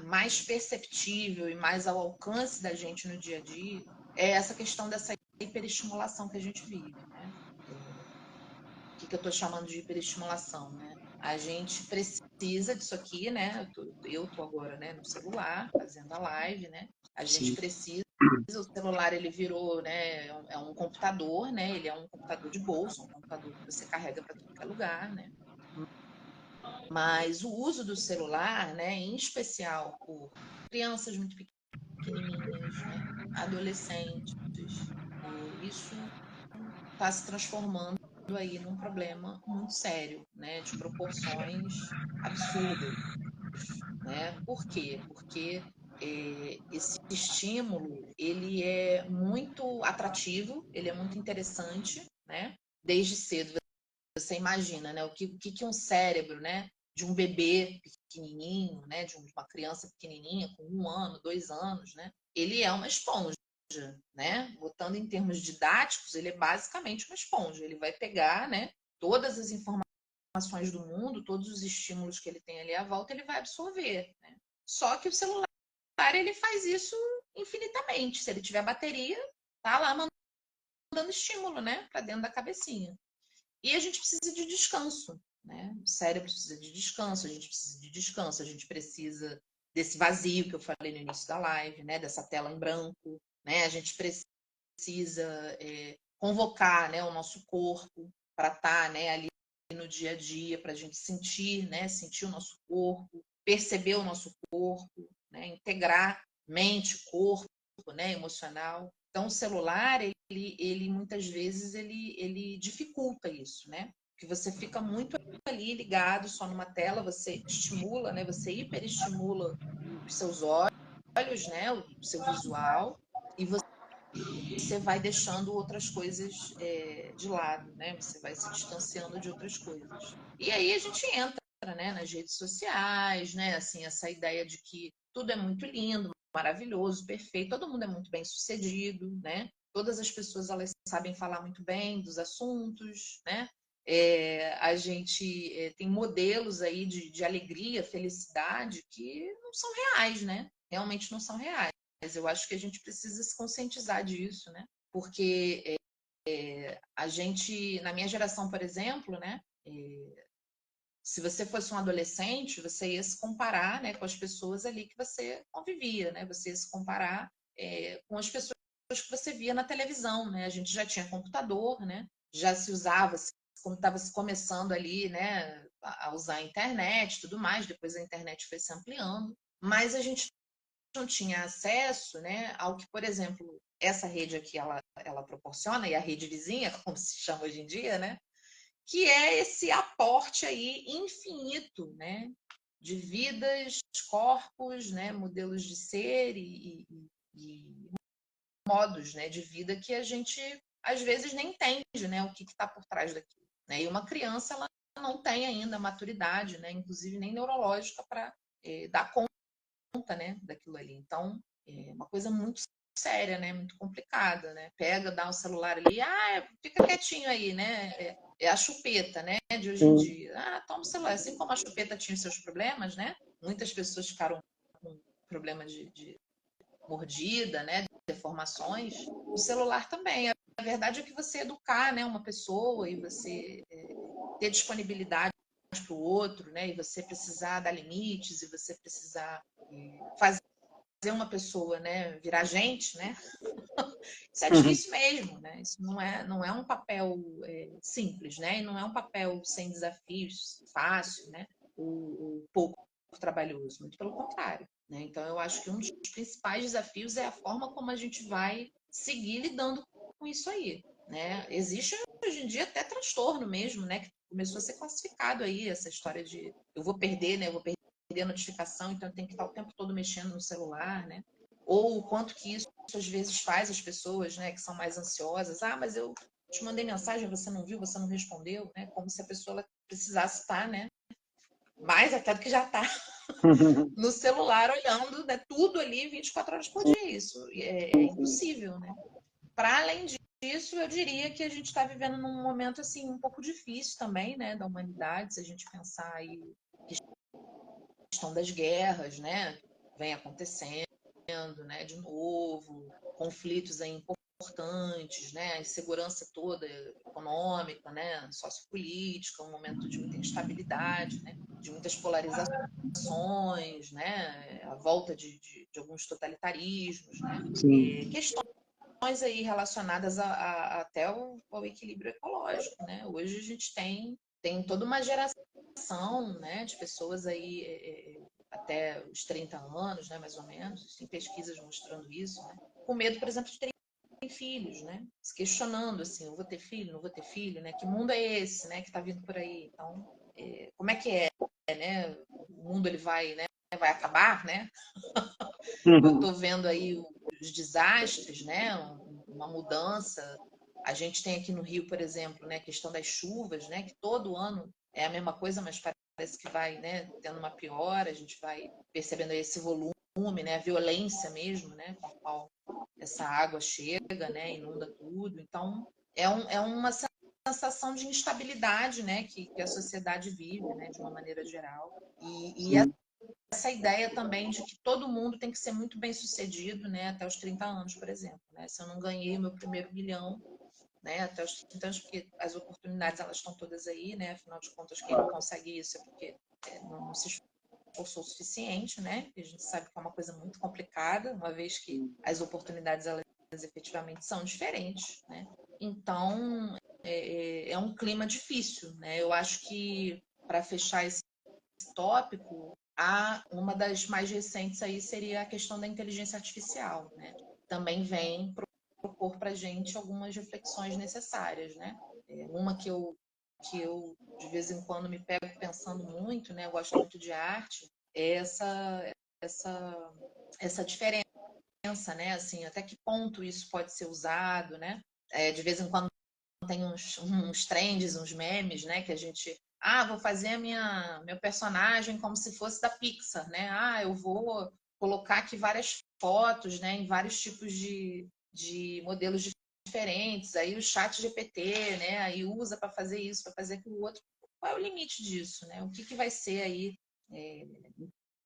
mais perceptível e mais ao alcance da gente no dia a dia, é essa questão dessa hiperestimulação que a gente vive, né? O que eu estou chamando de hiperestimulação, né? A gente precisa disso aqui, né? Eu tô agora, né, no celular, fazendo a live, né? A gente Sim. precisa, o celular ele virou, né, é um computador, né? Ele é um computador de bolso, um computador que você carrega para todo lugar, né? Mas o uso do celular, né, em especial por crianças muito pequenininhas, né, adolescentes, isso está se transformando aí num problema muito sério, né, de proporções absurdas, né? Por quê? Porque esse estímulo ele é muito atrativo, ele é muito interessante, né? Desde cedo você imagina, né? O que um cérebro, né? De um bebê pequenininho, né? De uma criança pequenininha com 1 ano, 2 anos, né? Ele é uma esponja, né? Botando em termos didáticos, ele é basicamente uma esponja. Ele vai pegar, né? Todas as informações do mundo, todos os estímulos que ele tem ali à volta, ele vai absorver, né? Só que o celular, ele faz isso infinitamente. Se ele tiver bateria, tá lá mandando estímulo, né? Para dentro da cabecinha. E a gente precisa de descanso, né? O cérebro precisa de descanso, a gente precisa de descanso, a gente precisa desse vazio que eu falei no início da live, né? Dessa tela em branco, né? A gente precisa convocar, né, o nosso corpo para estar, né, ali no dia a dia, para a gente sentir, né? Sentir o nosso corpo, perceber o nosso corpo, né? Integrar mente, corpo, né? Emocional. Então, o celular, ele muitas vezes ele dificulta isso, né? Porque você fica muito ali ligado só numa tela, você estimula, né? Você hiperestimula os seus olhos, né? O seu visual, e você vai deixando outras coisas de lado, né? Você vai se distanciando de outras coisas. E aí a gente entra, né, nas redes sociais, né? Assim, essa ideia de que tudo é muito lindo, maravilhoso, perfeito, todo mundo é muito bem sucedido, né? Todas as pessoas elas sabem falar muito bem dos assuntos, né? A gente tem modelos aí de alegria, felicidade que não são reais, né? Realmente não são reais. Mas eu acho que a gente precisa se conscientizar disso, né? Porque a gente, na minha geração, por exemplo, né? Se você fosse um adolescente, você ia se comparar, né, com as pessoas ali que você convivia, né? Você ia se comparar com as pessoas que você via na televisão, né? A gente já tinha computador, né? Já se usava, como estava se começando ali, né, a usar a internet, tudo mais. Depois a internet foi se ampliando, mas a gente não tinha acesso, né, ao que, por exemplo, essa rede aqui ela proporciona, e a rede vizinha, como se chama hoje em dia, né, que é esse aporte aí infinito, né, de vidas, corpos, né, modelos de ser e modos, né, de vida que a gente às vezes nem entende, né, o que está por trás daquilo, né? E uma criança ela não tem ainda maturidade, né, inclusive nem neurológica para dar conta, né, daquilo ali. Então, é uma coisa muito séria, né, muito complicada, né? Pega, dá o celular ali, fica quietinho aí, né? É a chupeta, né, de hoje em dia. Toma o celular. Assim como a chupeta tinha os seus problemas, né? Muitas pessoas ficaram com problema de mordida, né, deformações, o celular também. A verdade é que você educar, né, uma pessoa e você ter disponibilidade para o outro, né, e você precisar dar limites e você precisar fazer uma pessoa, né, virar gente, né, isso é difícil mesmo, né? Isso não é um papel simples, né? E não é um papel sem desafios, fácil, né? O pouco trabalhoso, muito pelo contrário, né? Então eu acho que um dos principais desafios é a forma como a gente vai seguir lidando com isso aí, né? Existe hoje em dia até transtorno mesmo, né? Que começou a ser classificado aí essa história de eu vou perder, né? Eu vou perder a notificação, então eu tenho que estar o tempo todo mexendo no celular, né? Ou o quanto que isso às vezes faz as pessoas, né, que são mais ansiosas, mas eu te mandei mensagem, você não viu, você não respondeu, né, como se a pessoa ela precisasse estar, né, mais até do que já está no celular olhando, né, tudo ali 24 horas por dia, isso é impossível, né. Para além disso, eu diria que a gente está vivendo num momento assim um pouco difícil também, né, da humanidade, se a gente pensar aí a questão das guerras, né, vem acontecendo, né, de novo, conflitos aí importantes, né, a insegurança toda econômica, né, sociopolítica, um momento de muita instabilidade, né, de muitas polarizações, né, a volta de alguns totalitarismos, né, Sim. questões aí relacionadas até ao equilíbrio ecológico, né. Hoje a gente tem toda uma geração, né, de pessoas aí até os 30 anos, né, mais ou menos, tem pesquisas mostrando isso, né, com medo, por exemplo, de ter filhos, né, se questionando assim, eu vou ter filho, não vou ter filho, né, que mundo é esse, né, que está vindo por aí, então, como é que né, o mundo ele vai acabar, né, eu estou vendo aí os desastres, né, uma mudança, a gente tem aqui no Rio, por exemplo, né, a questão das chuvas, né, que todo ano é a mesma coisa, mas parece que vai, né, tendo uma piora, a gente vai percebendo aí esse volume, né, a violência mesmo, né, com a qual essa água chega, né, inunda tudo. Então, é uma sensação de instabilidade, né, que a sociedade vive, né, de uma maneira geral. E essa ideia também de que todo mundo tem que ser muito bem sucedido, né, até os 30 anos, por exemplo. Né? Se eu não ganhei o meu primeiro milhão, né, até os 30 anos, porque as oportunidades elas estão todas aí, né, afinal de contas, quem não consegue isso é porque não se esforçou o suficiente, né, e a gente sabe que é uma coisa muito complicada, uma vez que as oportunidades elas efetivamente são diferentes, né, então é um clima difícil, né, eu acho que para fechar esse tópico, uma das mais recentes aí seria a questão da inteligência artificial, né? Também vem propor para a gente algumas reflexões necessárias, né? Uma que eu de vez em quando me pego pensando muito, né? Eu gosto muito de arte, é essa essa diferença, né? Assim, até que ponto isso pode ser usado, né? De vez em quando tem uns trends, uns memes, né? Que a gente, vou fazer meu personagem como se fosse da Pixar, né? Eu vou colocar aqui várias fotos, né? Em vários tipos de modelos diferentes. Aí o chat GPT, né? Aí usa para fazer isso, para fazer aquilo outro. Qual é o limite disso, né? O que vai ser aí é,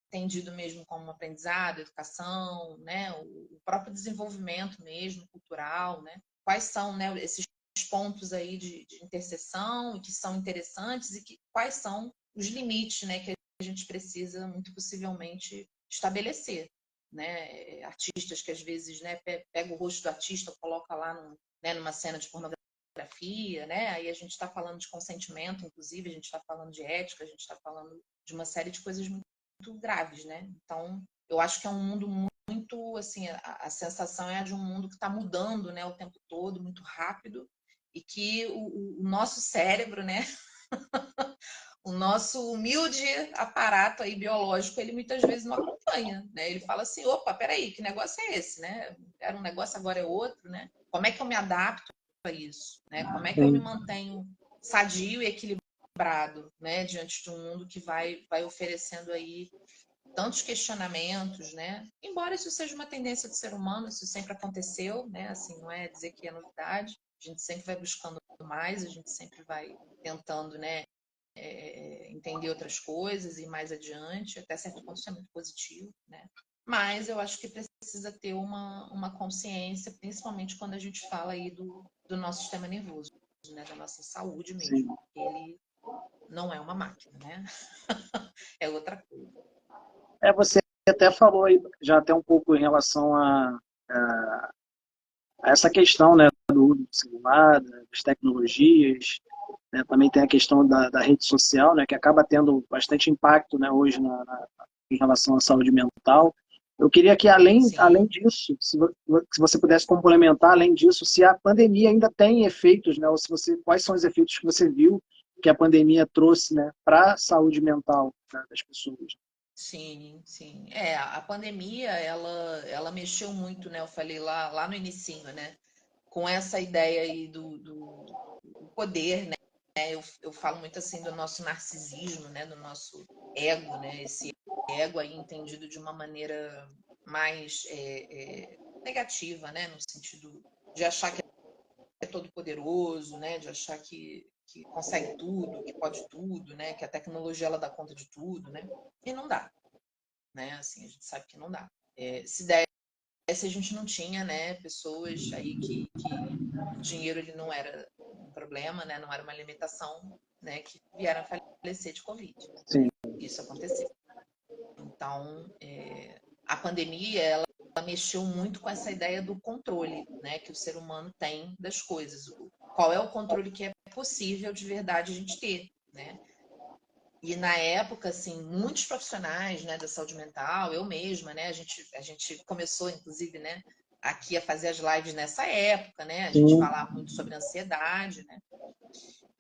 entendido mesmo como aprendizado, educação, né? O próprio desenvolvimento mesmo, cultural, né? Quais são, né, esses pontos aí de interseção e que são interessantes e quais são os limites, né, que a gente precisa muito possivelmente estabelecer, né? Artistas que às vezes, né, pega o rosto do artista, coloca lá né, numa cena de pornografia, né? Aí a gente está falando de consentimento, inclusive a gente está falando de ética, a gente está falando de uma série de coisas muito graves, né? Então eu acho que é um mundo muito, assim, a sensação é de um mundo que está mudando, né, o tempo todo, muito rápido, e que o nosso cérebro, né, o nosso humilde aparato aí biológico, ele muitas vezes não acompanha, né? Ele fala assim, opa, peraí, que negócio é esse, né? Era um negócio, agora é outro, né? Como é que eu me adapto a isso, né? Como é que eu me mantenho sadio e equilibrado, né, diante de um mundo que vai oferecendo aí tantos questionamentos, né? Embora isso seja uma tendência do ser humano, isso sempre aconteceu, né? Assim, não é dizer que é novidade. A gente sempre vai buscando mais, a gente sempre vai tentando, né, entender outras coisas e ir mais adiante. Até certo ponto isso é muito positivo, né? mas eu acho que precisa ter uma consciência, principalmente quando a gente fala aí do nosso sistema nervoso, né? Da nossa saúde Sim. mesmo. Ele não é uma máquina, né? É outra coisa. Você até falou aí já até um pouco em relação a essa questão, né, do uso do celular, das tecnologias, né, também tem a questão da rede social, né, que acaba tendo bastante impacto, né, hoje em relação à saúde mental. Eu queria que, além Sim. disso, se você pudesse complementar, além disso, se a pandemia ainda tem efeitos, né, ou se quais são os efeitos que você viu que a pandemia trouxe, né, para a saúde mental, né, das pessoas. Sim, sim. A pandemia, ela mexeu muito, né? Eu falei lá no inicinho, né? Com essa ideia aí do poder, né? Eu falo muito assim do nosso narcisismo, né? Do nosso ego, né? Esse ego aí entendido de uma maneira mais negativa, né? No sentido de achar que é todo poderoso, né? De achar que consegue tudo, que pode tudo, né? Que a tecnologia ela dá conta de tudo, né? E não dá, né? Assim, a gente sabe que não dá. Se desse, a gente não tinha, né? Pessoas aí que o dinheiro ele não era um problema, né? Não era uma limitação, né? Que vieram a falecer de Covid, Sim. né? Isso aconteceu. Então, a pandemia, ela mexeu muito com essa ideia do controle, né? Que o ser humano tem das coisas. Qual é o controle que é possível de verdade a gente ter, né? E na época, assim, muitos profissionais, né, da saúde mental, eu mesma, né, a gente começou, inclusive, né, aqui a fazer as lives nessa época, né, a gente Sim. falava muito sobre ansiedade, né,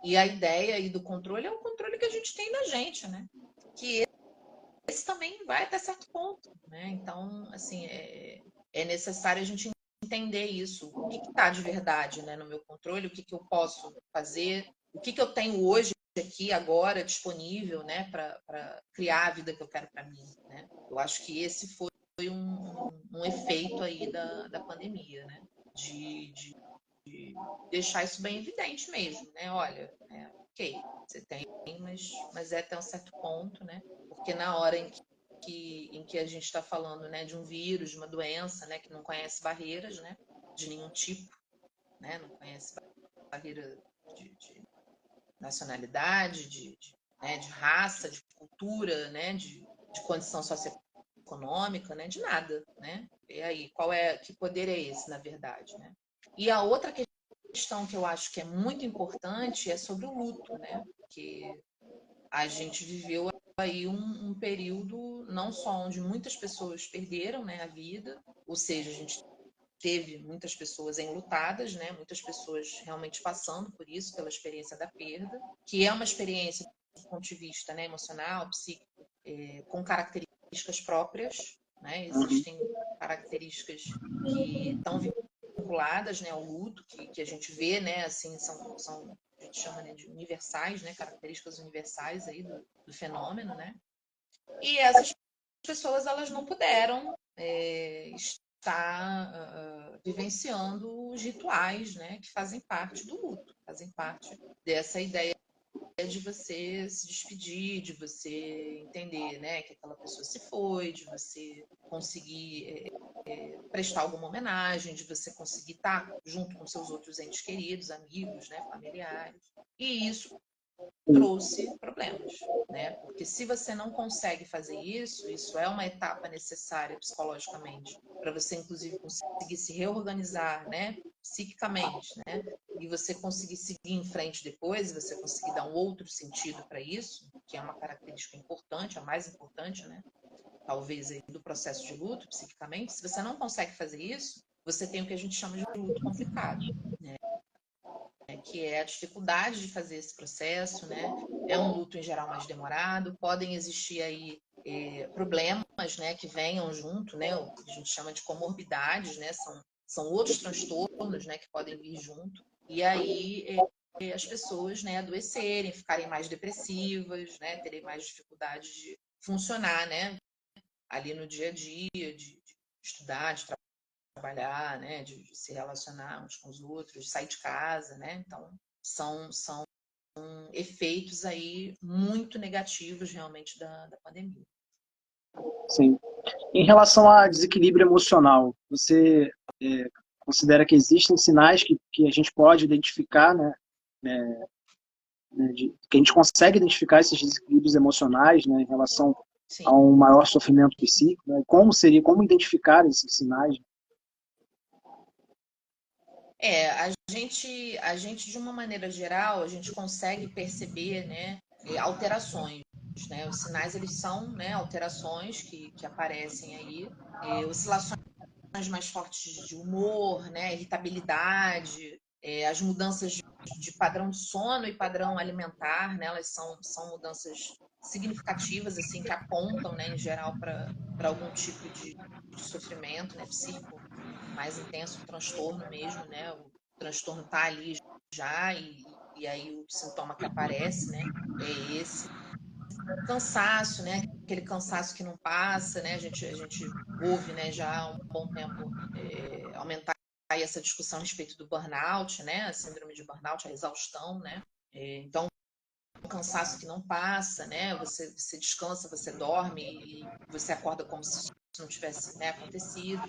e a ideia aí do controle é o controle que a gente tem da gente, né, que esse também vai até certo ponto, né, então, assim, é necessário a gente entender isso, o que está de verdade, né, no meu controle, o que eu posso fazer, o que eu tenho hoje aqui agora disponível, né, para criar a vida que eu quero para mim, né? Eu acho que esse foi um efeito aí da pandemia, né? De deixar isso bem evidente mesmo, né? Olha, ok, você tem, mas é até um certo ponto, né? Porque na hora em que a gente está falando, né, de um vírus, de uma doença, né, que não conhece barreiras, né, de nenhum tipo, né, não conhece barreira de nacionalidade, né, de raça, de cultura, né, de condição socioeconômica, né, de nada, né? E aí, que poder é esse, na verdade, né? E a outra questão que eu acho que é muito importante é sobre o luto, né? Porque a gente viveu aí um período não só onde muitas pessoas perderam, né, a vida, ou seja, a gente teve muitas pessoas enlutadas, né? Muitas pessoas realmente passando por isso, pela experiência da perda, que é uma experiência do ponto de vista, né, emocional, psíquico, com características próprias, né? Uhum. Existem características que estão vinculadas, né, ao luto, que a gente vê, né, assim, são a gente chama, né, de universais, né, características universais aí do fenômeno, né? E essas pessoas elas não puderam estar vivenciando os rituais, né, que fazem parte do luto, fazem parte dessa ideia de você se despedir, de você entender, né, que aquela pessoa se foi, de você conseguir prestar alguma homenagem, de você conseguir estar junto com seus outros entes queridos, amigos, né, familiares. E isso trouxe problemas, né? Porque se você não consegue fazer isso, isso é uma etapa necessária psicologicamente para você, inclusive, conseguir se reorganizar, né? Psiquicamente, né? E você conseguir seguir em frente depois, você conseguir dar um outro sentido para isso, que é uma característica importante, a mais importante, né? Talvez aí do processo de luto, psiquicamente. Se você não consegue fazer isso, você tem o que a gente chama de luto complicado, que é a dificuldade de fazer esse processo, né? É um luto em geral mais demorado, podem existir aí problemas, né, que venham junto, né? O que a gente chama de comorbidades, né? São outros transtornos, né, que podem vir junto. E aí as pessoas, né, adoecerem, ficarem mais depressivas, né, terem mais dificuldade de funcionar, né, ali no dia a dia, de estudar, de trabalhar, né, de se relacionar uns com os outros, de sair de casa, né? Então, são efeitos aí muito negativos realmente da pandemia. Sim. Em relação a desequilíbrio emocional, você considera que existem sinais que a gente pode identificar, né, que a gente consegue identificar esses desequilíbrios emocionais, né, em relação a Sim. um maior sofrimento psíquico, né? Como identificar esses sinais? A gente, de uma maneira geral, a gente consegue perceber, né, alterações, né? Os sinais, eles são, né, alterações que aparecem aí, oscilações mais fortes de humor, né, irritabilidade, as mudanças de padrão de sono e padrão alimentar, né, elas são mudanças significativas, assim, que apontam, né, em geral, para algum tipo de sofrimento, né, psíquico mais intenso, um transtorno mesmo, né, o transtorno está ali já e aí o sintoma que aparece, né, é esse cansaço, né? Aquele cansaço que não passa, né? A gente ouve, né, já há um bom tempo aumentar aí essa discussão a respeito do burnout, né? A síndrome de burnout, a exaustão, né? Então, um cansaço que não passa, né? Você descansa, você dorme e você acorda como se isso não tivesse, né, acontecido.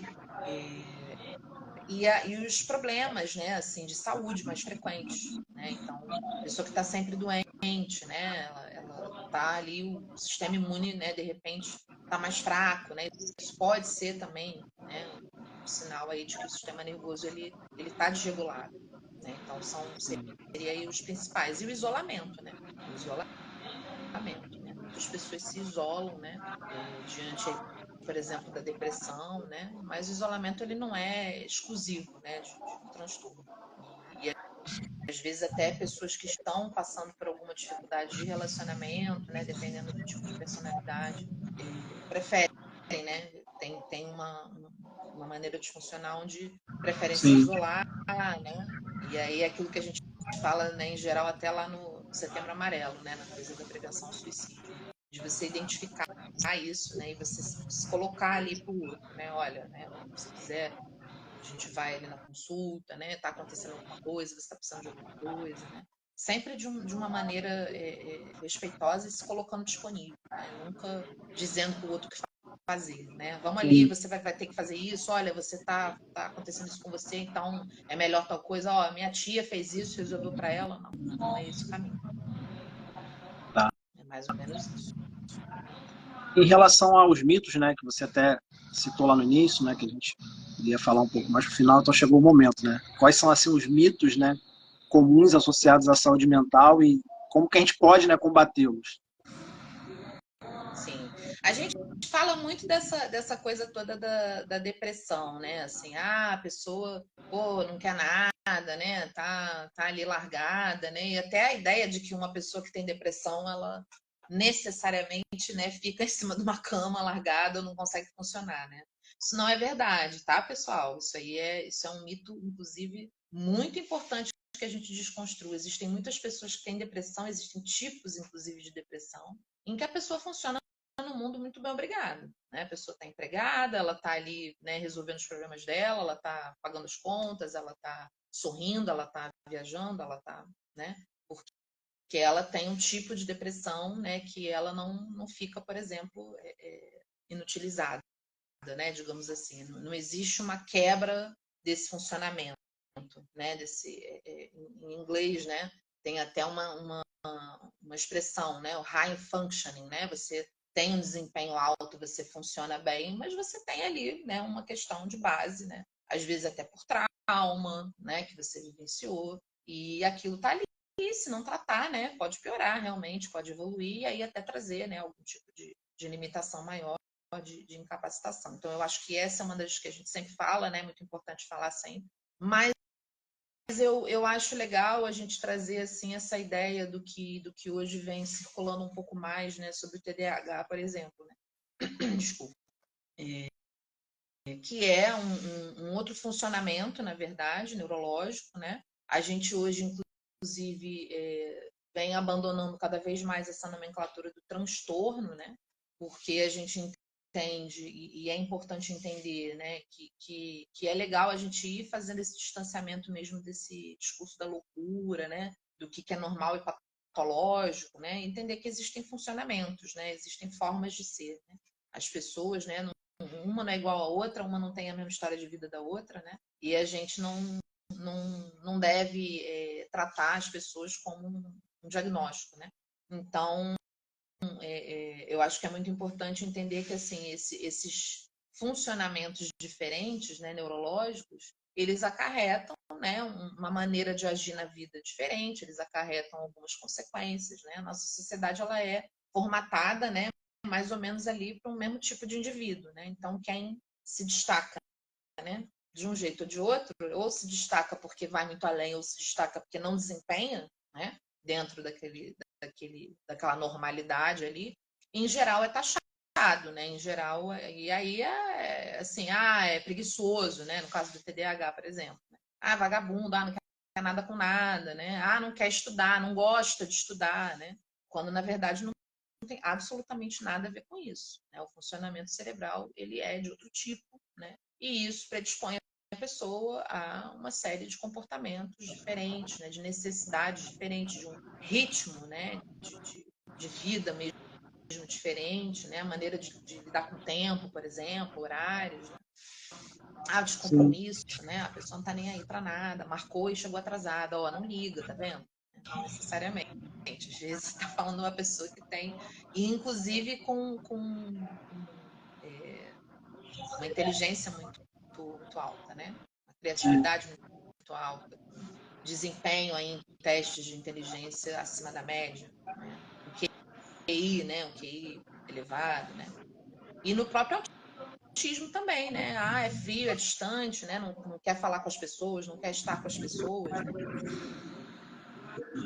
E os problemas, né, assim, de saúde mais frequentes, né? Então, a pessoa que está sempre doente, né? Ela tá ali, o sistema imune, né, de repente, está mais fraco, né? Isso pode ser também, né, um sinal aí de que o sistema nervoso ele está desregulado, né? Então, seria aí os principais. E o isolamento, né? O isolamento, né? Muitas pessoas se isolam, né? Diante por exemplo, da depressão, né? Mas o isolamento ele não é exclusivo, né, de um transtorno. E às vezes até pessoas que estão passando por alguma dificuldade de relacionamento, né, dependendo do tipo de personalidade, preferem, né? Tem uma maneira disfuncional onde preferem se Sim, isolar, né? E aí é aquilo que a gente fala, né, em geral, até lá no Setembro Amarelo, né, na coisa da prevenção ao suicídio, de você identificar isso, né, e você se colocar ali para o outro, né, olha, né, se quiser, a gente vai ali na consulta, né, tá acontecendo alguma coisa, você está precisando de alguma coisa, né, sempre de uma maneira respeitosa e se colocando disponível, né, nunca dizendo para o outro o que fazer, né? Vamos ali, sim. você vai ter que fazer isso, olha, você tá acontecendo isso com você, então é melhor tal coisa, ó, minha tia fez isso, resolveu para ela, não, não é esse o caminho. Tá. É mais ou menos isso. Em relação aos mitos, né, que você até citou lá no início, né, que a gente ia falar um pouco mais pro final, então chegou o momento, né? Quais são assim os mitos, né, comuns associados à saúde mental e como que a gente pode, né, combatê-los? Sim. A gente fala muito dessa coisa toda da depressão, né? Assim, a pessoa, pô, não quer nada, né? Tá ali largada, né? E até a ideia de que uma pessoa que tem depressão, ela necessariamente, né, fica em cima de uma cama largada, não consegue funcionar, né? Isso não é verdade, tá, pessoal? Isso é um mito, inclusive, muito importante que a gente desconstrua. Existem muitas pessoas que têm depressão, existem tipos, inclusive, de depressão, em que a pessoa funciona no mundo muito bem, obrigada. Né? A pessoa está empregada, ela está ali, né, resolvendo os problemas dela, ela está pagando as contas, ela está sorrindo, ela está viajando, ela está, né? Porque ela tem um tipo de depressão, né, que ela não fica, por exemplo, inutilizada, né, digamos assim. Não existe uma quebra desse funcionamento, né, em inglês, né, tem até uma expressão, né, o high functioning, né, você tem um desempenho alto, você funciona bem, mas você tem ali, né, uma questão de base, né, às vezes até por trauma, né, que você vivenciou, e aquilo tá ali, e se não tratar, né, pode piorar realmente, pode evoluir, e aí até trazer, né, algum tipo de limitação maior de incapacitação. Então, eu acho que essa é uma das que a gente sempre fala, né, muito importante falar sempre, mas eu acho legal a gente trazer assim essa ideia do que hoje vem circulando um pouco mais, né, sobre o TDAH, por exemplo, né? Desculpa. Que é um outro funcionamento, na verdade, neurológico, né? A gente hoje, inclusive, vem abandonando cada vez mais essa nomenclatura do transtorno, né? Porque a gente entende, e é importante entender, né, que é legal a gente ir fazendo esse distanciamento mesmo desse discurso da loucura, né? Do que é normal e patológico, né? Entender que existem funcionamentos, né? Existem formas de ser, né? As pessoas, né, uma não é igual a outra, uma não tem a mesma história de vida da outra, né? E a gente não deve tratar as pessoas como um diagnóstico, né? Então, eu acho que é muito importante entender que assim esses funcionamentos diferentes, né, neurológicos, eles acarretam, né, uma maneira de agir na vida diferente, eles acarretam algumas consequências, né? A nossa sociedade ela é formatada, né, mais ou menos ali para um mesmo tipo de indivíduo, né? Então quem se destaca, né, de um jeito ou de outro, ou se destaca porque vai muito além, ou se destaca porque não desempenha, né, dentro daquela normalidade ali, em geral é taxado, né? Em geral, e aí é assim, é preguiçoso, né? No caso do TDAH, por exemplo. Vagabundo, não quer nada com nada, né? Não quer estudar, não gosta de estudar, né? Quando na verdade não tem absolutamente nada a ver com isso, né? O funcionamento cerebral, ele é de outro tipo, né? E isso predispõe a pessoa a uma série de comportamentos diferentes, né? De necessidades diferentes, de um ritmo, né? De vida mesmo diferente, né? A maneira de lidar com o tempo, por exemplo, horários, né? Sim, Descompromisso, né? A pessoa não tá nem aí para nada, marcou e chegou atrasada, não liga, tá vendo? Não necessariamente. Às vezes você está falando de uma pessoa que tem, e inclusive com uma inteligência muito alta, né? Uma sim, criatividade muito alta, com desempenho aí em testes de inteligência acima da média, né? Um QI, né? Um QI elevado, né? E no próprio autismo também, né? É frio, é distante, né? Não quer falar com as pessoas, não quer estar com as pessoas, né?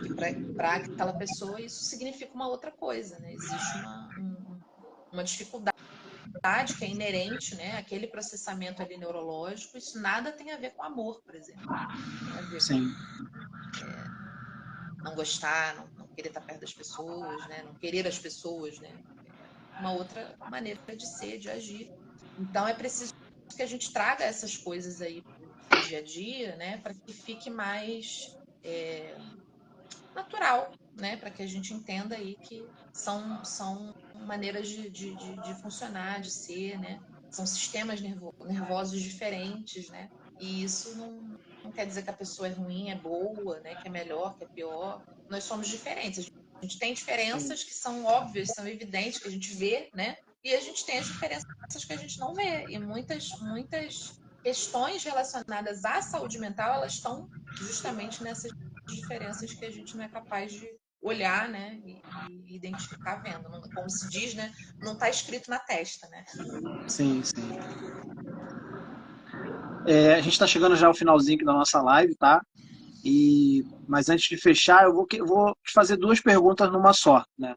Que para aquela pessoa isso significa uma outra coisa, né? Existe uma dificuldade que é inerente, né? Aquele processamento ali neurológico, isso nada tem a ver com amor, por exemplo. Tem a ver com sim, não gostar, não querer estar perto das pessoas, né? Não querer as pessoas, né? Uma outra maneira de ser, de agir. Então é preciso que a gente traga essas coisas aí para o dia a dia, né? Para que fique mais natural, né? Para que a gente entenda aí que são maneiras de funcionar, de ser, né? São sistemas nervosos diferentes, né? E isso não quer dizer que a pessoa é ruim, é boa, né? Que é melhor, que é pior. Nós somos diferentes. A gente tem sim, diferenças que são óbvias, são evidentes, que a gente vê, né? E a gente tem as diferenças que a gente não vê. E muitas questões relacionadas à saúde mental, elas estão justamente nessas diferenças que a gente não é capaz de olhar, né, e identificar vendo. Como se diz, né, não está escrito na testa, né? sim, sim. A gente está chegando já ao finalzinho aqui da nossa live, tá? Mas antes de fechar, eu vou te fazer duas perguntas numa só, né?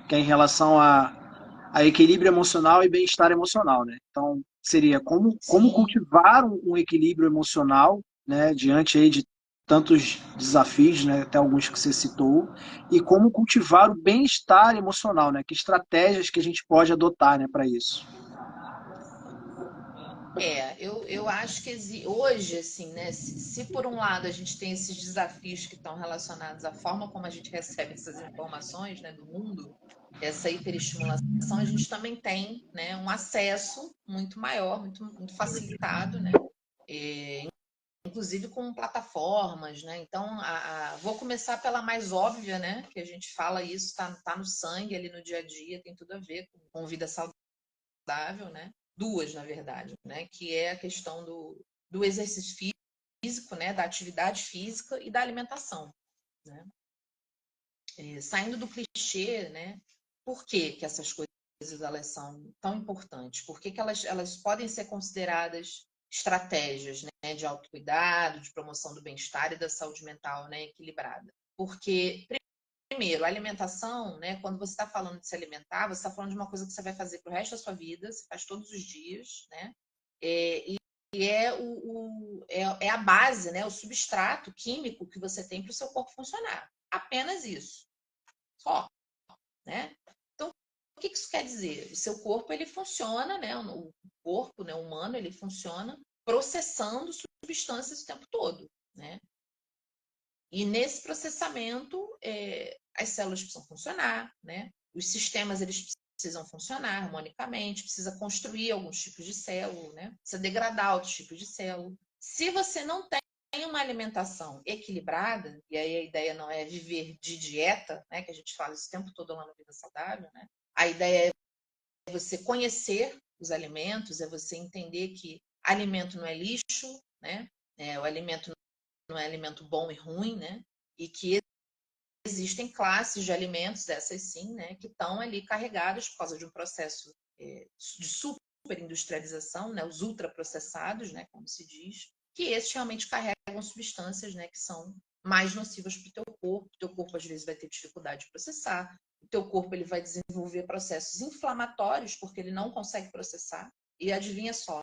Que é em relação a equilíbrio emocional e bem-estar emocional, né? Então, seria como Sim. cultivar um equilíbrio emocional, né? Diante aí de tantos desafios, né? Até alguns que você citou, e como cultivar o bem-estar emocional, né? Que estratégias que a gente pode adotar, né, para isso? Eu acho que hoje, assim, né, se por um lado a gente tem esses desafios que estão relacionados à forma como a gente recebe essas informações, né, do mundo, essa hiperestimulação, a gente também tem, né, um acesso muito maior, muito facilitado, né, inclusive com plataformas, né? Então, vou começar pela mais óbvia, né? Que a gente fala isso, tá no sangue ali no dia a dia, tem tudo a ver com vida saudável, né? Duas, na verdade, né? Que é a questão do exercício físico, né? Da atividade física e da alimentação, né? Saindo do clichê, né? Por que essas coisas elas são tão importantes? Por que elas podem ser consideradas estratégias, né, de autocuidado, de promoção do bem-estar e da saúde mental, né, equilibrada? Porque, primeiro, a alimentação, né, quando você está falando de se alimentar, você está falando de uma coisa que você vai fazer para o resto da sua vida, você faz todos os dias, né? E é a base, né, o substrato químico que você tem para o seu corpo funcionar. Apenas isso. Só, né? Então, o que isso quer dizer? O seu corpo, ele funciona, né? O corpo, né, humano, ele funciona processando substâncias o tempo todo, né? E nesse processamento, as células precisam funcionar, né? Os sistemas, eles precisam funcionar harmonicamente, precisa construir alguns tipos de célula, né? Precisa degradar outros tipos de célula. Se você não tem uma alimentação equilibrada, e aí a ideia não é viver de dieta, né? Que a gente fala isso o tempo todo lá no Vida Saudável, né? A ideia é você conhecer os alimentos, é você entender que alimento não é lixo, né? O alimento não é alimento bom e ruim, né? E que existem classes de alimentos, essas sim, né, que estão ali carregados por causa de um processo de superindustrialização, né, os ultraprocessados, né, como se diz, que esses realmente carregam substâncias, né, que são mais nocivas para o teu corpo. O teu corpo às vezes vai ter dificuldade de processar. O teu corpo ele vai desenvolver processos inflamatórios porque ele não consegue processar. E adivinha só,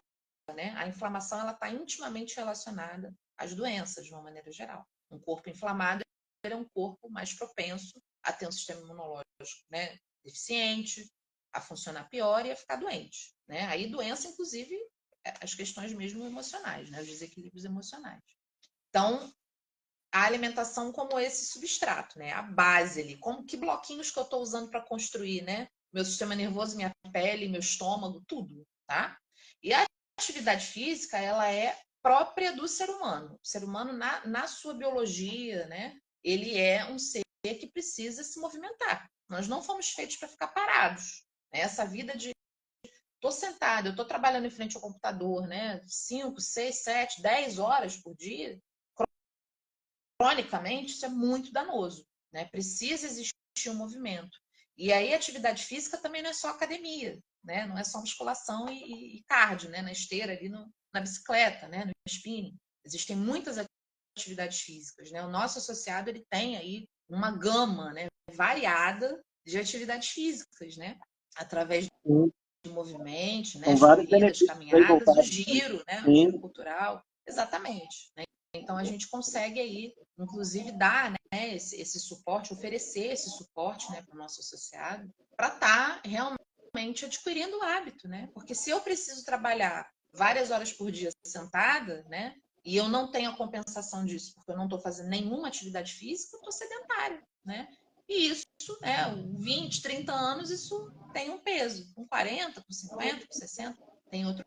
né, a inflamação ela está intimamente relacionada às doenças de uma maneira geral. Um corpo inflamado é um corpo mais propenso a ter um sistema imunológico, né, deficiente, a funcionar pior e a ficar doente, né? Aí doença, inclusive, as questões mesmo emocionais, né, os desequilíbrios emocionais. Então, a alimentação como esse substrato, né, a base ali, como que bloquinhos que eu estou usando para construir, né, meu sistema nervoso, minha pele, meu estômago, tudo, tá? E a atividade física, ela é própria do ser humano. O ser humano, na sua biologia, né, ele é um ser que precisa se movimentar. Nós não fomos feitos para ficar parados. Né? Essa vida de estou sentado, eu estou trabalhando em frente ao computador, né? 5, 6, 7, 10 horas por dia, cronicamente, isso é muito danoso. Né? Precisa existir um movimento. E aí, a atividade física também não é só academia, né? Não é só musculação e cardio, né? Na esteira, ali na bicicleta, né? No spinning. Existem muitas atividades físicas, né? O nosso associado ele tem aí uma gama, né, variada de atividades físicas, né? Através do movimento, né? São As vários corridas, benefícios aí caminhadas, o voltados. giro, né? O Sim. giro cultural, exatamente. Né? Então a gente consegue aí, inclusive, dar, né, esse suporte, oferecer esse suporte, né, para o nosso associado, para estar realmente adquirindo o hábito, né? Porque se eu preciso trabalhar várias horas por dia sentada, né? E eu não tenho a compensação disso, porque eu não estou fazendo nenhuma atividade física, eu estou sedentário, né? E isso, né, 20, 30 anos, isso tem um peso. Com 40, com 50, com 60, tem outro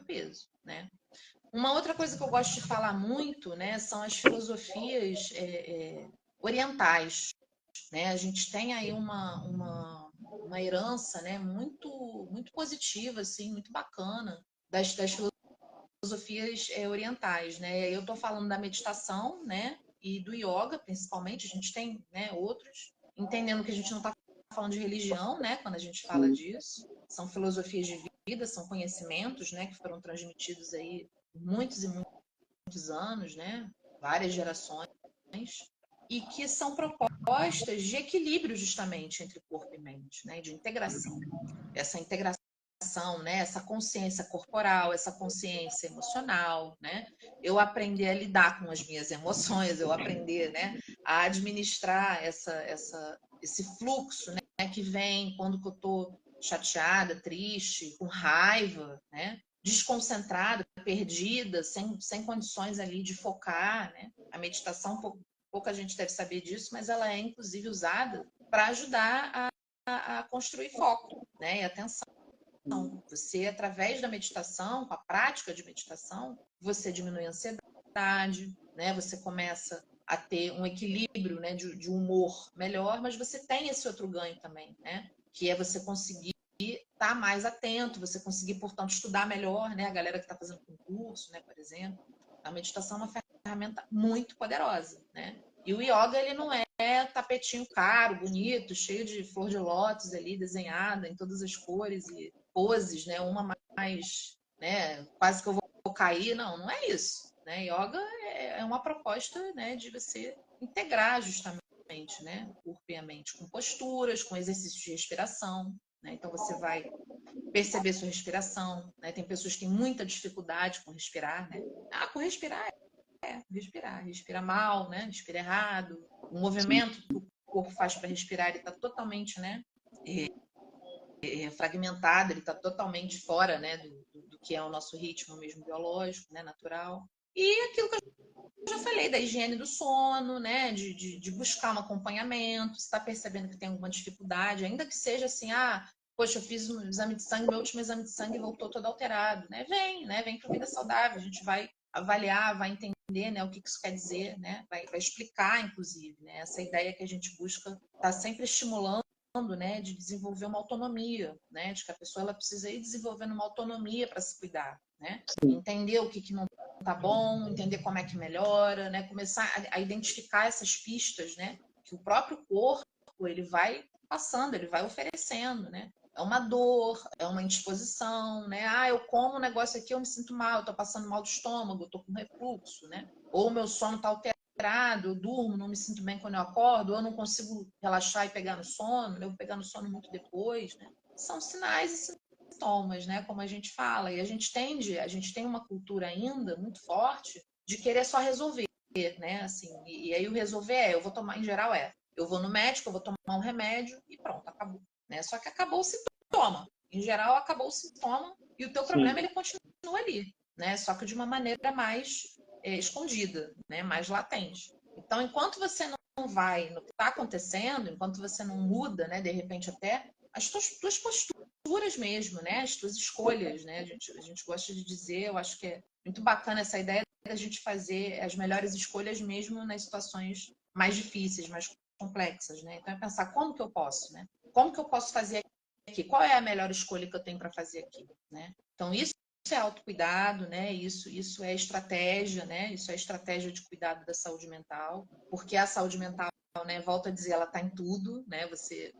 peso, né? Uma outra coisa que eu gosto de falar muito, né, são as filosofias orientais, né? A gente tem aí uma herança, né, muito positiva, assim, muito bacana das filosofias orientais, né? Eu estou falando da meditação, né, e do yoga, principalmente. A gente tem, né, outros, entendendo que a gente não está falando de religião, né, quando a gente fala disso. São filosofias de vida, são conhecimentos, né, que foram transmitidos aí por muitos e muitos anos, né, várias gerações, e que são propostas de equilíbrio justamente entre corpo e mente, né, de integração. Essa integração, né, essa consciência corporal, essa consciência emocional, né? Eu aprender a lidar com as minhas emoções, eu aprender, né, a administrar esse fluxo, né, que vem quando eu estou chateada, triste, com raiva, né? Desconcentrada, perdida, sem condições ali de focar, né? A meditação, pouca gente deve saber disso, mas ela é inclusive usada para ajudar a construir foco, né, e atenção. Você, através da meditação, com a prática de meditação, você diminui a ansiedade, né? Você começa a ter um equilíbrio, né, de humor melhor, mas você tem esse outro ganho também, né? Que é você conseguir estar mais atento, você conseguir, portanto, estudar melhor, né? A galera que está fazendo concurso, né, por exemplo. A meditação é uma ferramenta muito poderosa, né? E o yoga, ele não é tapetinho caro, bonito, cheio de flor de lótus ali, desenhada em todas as cores e poses, né? Uma mais, né? Quase que eu vou cair. Não, não é isso. Né? Yoga é uma proposta, né, de você integrar justamente, né, o corpo e a mente com posturas, com exercícios de respiração. Né? Então você vai perceber sua respiração. Né? Tem pessoas que têm muita dificuldade com respirar. Né? Com respirar respira mal, né? Respira errado. O movimento que o corpo faz para respirar, ele está totalmente, né, fragmentado, ele está totalmente fora, né, do que é o nosso ritmo mesmo biológico, né, natural. E aquilo que a já falei da higiene do sono, né? De buscar um acompanhamento, se está percebendo que tem alguma dificuldade, ainda que seja assim, poxa, eu fiz um exame de sangue, meu último exame de sangue voltou todo alterado, né? Vem para a vida saudável, a gente vai avaliar, vai entender, né, o que isso quer dizer, né? Vai explicar, inclusive, né? Essa ideia que a gente busca estar sempre estimulando, né, de desenvolver uma autonomia, né? De que a pessoa ela precisa ir desenvolvendo uma autonomia para se cuidar, né? Entender o que não tá bom, entender como é que melhora, né? Começar a identificar essas pistas, né? Que o próprio corpo ele vai passando, ele vai oferecendo, né? É uma dor, é uma indisposição, né? Eu como um negócio aqui, eu me sinto mal, eu tô passando mal do estômago, eu tô com refluxo, né? Ou o meu sono tá alterado, eu durmo, não me sinto bem quando eu acordo, ou eu não consigo relaxar e pegar no sono, eu vou pegar no sono muito depois, né? São sinais e sintomas, né? Como a gente fala. E a gente tem uma cultura ainda muito forte de querer só resolver, né? Assim, e aí o resolver eu vou tomar, em geral eu vou no médico, eu vou tomar um remédio e pronto, acabou. Né? Só que acabou o sintoma. Em geral, acabou o sintoma e o teu problema ele continua ali, né? Só que de uma maneira mais escondida, né? Mais latente. Então, enquanto você não vai no que está acontecendo, enquanto você não muda, né? De repente até as tuas posturas mesmo, né? As tuas escolhas, né? A gente gosta de dizer, eu acho que é muito bacana essa ideia da gente fazer as melhores escolhas mesmo nas situações mais difíceis, mais complexas, né? Então é pensar como que eu posso, né? Como que eu posso fazer aqui? Qual é a melhor escolha que eu tenho para fazer aqui, né? Então isso é autocuidado, né? Isso é estratégia, né? Isso é estratégia de cuidado da saúde mental, porque a saúde mental, né? Volto a dizer, ela está em tudo, né? Você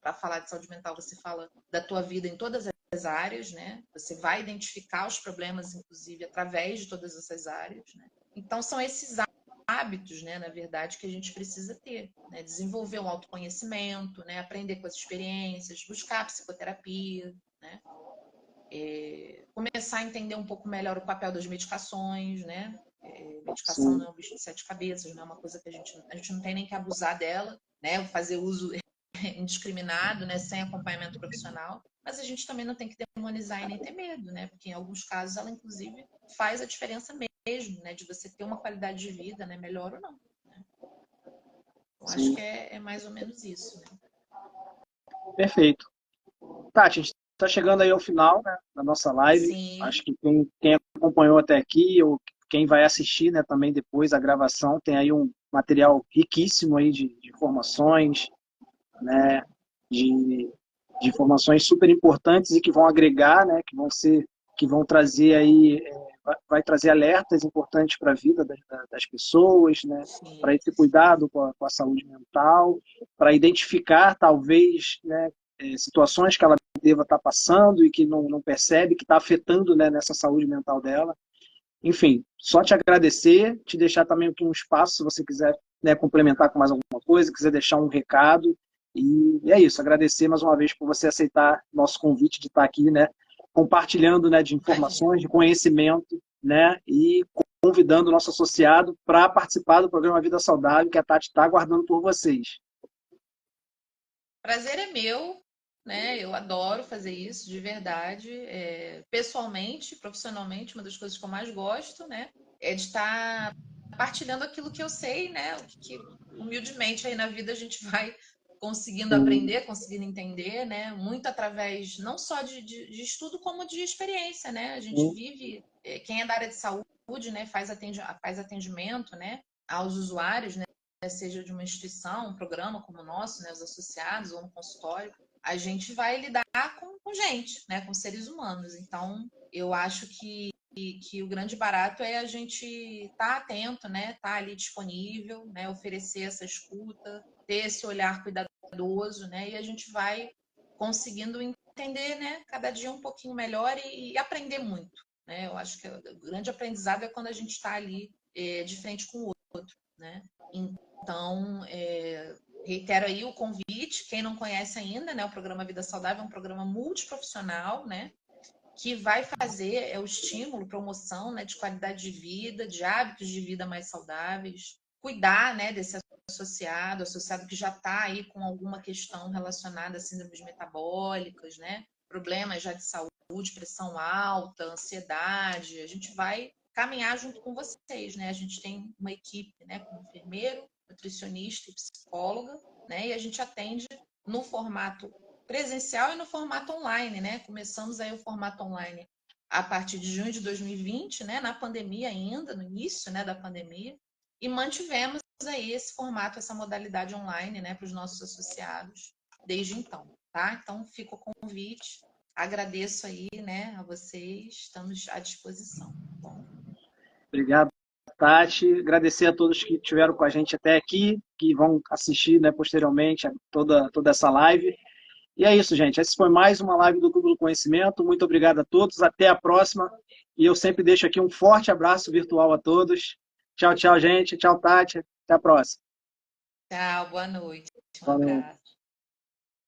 para falar de saúde mental, você fala da tua vida em todas as áreas, né? Você vai identificar os problemas, inclusive, através de todas essas áreas, né? Então são esses hábitos, né, na verdade, que a gente precisa ter, né? Desenvolver um autoconhecimento, né? Aprender com as experiências, buscar psicoterapia, né? Começar a entender um pouco melhor o papel das medicações, né? Medicação não é um bicho de sete cabeças, não é uma coisa que a gente não tem nem que abusar dela, né? Fazer uso indiscriminado, né? Sem acompanhamento profissional, mas a gente também não tem que demonizar e nem ter medo, né? Porque em alguns casos ela, inclusive, faz a diferença mesmo, né? De você ter uma qualidade de vida, né? Melhor ou não. Né? Eu acho que é mais ou menos isso, né? Perfeito. Tati, a gente está chegando aí ao final, né, da nossa live. Sim. Acho que quem acompanhou até aqui, ou quem vai assistir, né, também depois a gravação, tem aí um material riquíssimo aí de informações, né, de, de informações super importantes e que vão agregar, né, que vão trazer aí, vai trazer alertas importantes para a vida das pessoas, né, para Sim. esse cuidado com a saúde mental, para identificar talvez, né, situações que ela deva estar passando e que não percebe, que está afetando, né, nessa saúde mental dela. Enfim, só te agradecer, te deixar também aqui um espaço, se você quiser, né, complementar com mais alguma coisa, quiser deixar um recado. E é isso, agradecer mais uma vez por você aceitar nosso convite de estar aqui, né, compartilhando, né, de Imagina. informações, de conhecimento, né, e convidando o nosso associado para participar do programa Vida Saudável, que a Tati está aguardando por vocês. Prazer é meu, né? Eu adoro fazer isso, de verdade. Pessoalmente, profissionalmente, uma das coisas que eu mais gosto, né? É de estar partilhando aquilo que eu sei, né? O que humildemente aí na vida a gente vai conseguindo aprender, conseguindo entender, né? Muito através não só de estudo, como de experiência, né? A gente vive, quem é da área de saúde, né? Faz atendimento, né? Aos usuários, né? Seja de uma instituição, um programa como o nosso, né, os associados ou um consultório, a gente vai lidar com gente, né, com seres humanos. Então, eu acho que o grande barato é a gente estar atento, né, estar ali disponível, né, oferecer essa escuta, ter esse olhar cuidadoso, né, e a gente vai conseguindo entender, né, cada dia um pouquinho melhor e aprender muito. Né? Eu acho que o grande aprendizado é quando a gente está ali de frente com o outro, né? Então, reitero aí o convite, quem não conhece ainda, né, o programa Vida Saudável é um programa multiprofissional, né, que vai fazer o estímulo, promoção, né, de qualidade de vida, de hábitos de vida mais saudáveis, cuidar, né, desse associado que já está aí com alguma questão relacionada a síndromes metabólicas, né, problemas já de saúde, pressão alta, ansiedade, a gente vai caminhar junto com vocês, né? A gente tem uma equipe, né, com enfermeiro, nutricionista e psicóloga, né? E a gente atende no formato presencial e no formato online, né? Começamos aí o formato online a partir de junho de 2020, né? Na pandemia ainda, no início, né, da pandemia, e mantivemos aí esse formato, essa modalidade online, né, para os nossos associados desde então, tá? Então, fica o convite. Agradeço aí, né, a vocês, estamos à disposição. Tá bom? Obrigado, Tati. Agradecer a todos que estiveram com a gente até aqui, que vão assistir, né, posteriormente a toda essa live. E é isso, gente. Essa foi mais uma live do Clube do Conhecimento. Muito obrigado a todos. Até a próxima. E eu sempre deixo aqui um forte abraço virtual a todos. Tchau, tchau, gente. Tchau, Tati. Até a próxima. Tchau, boa noite. Um Valeu. abraço.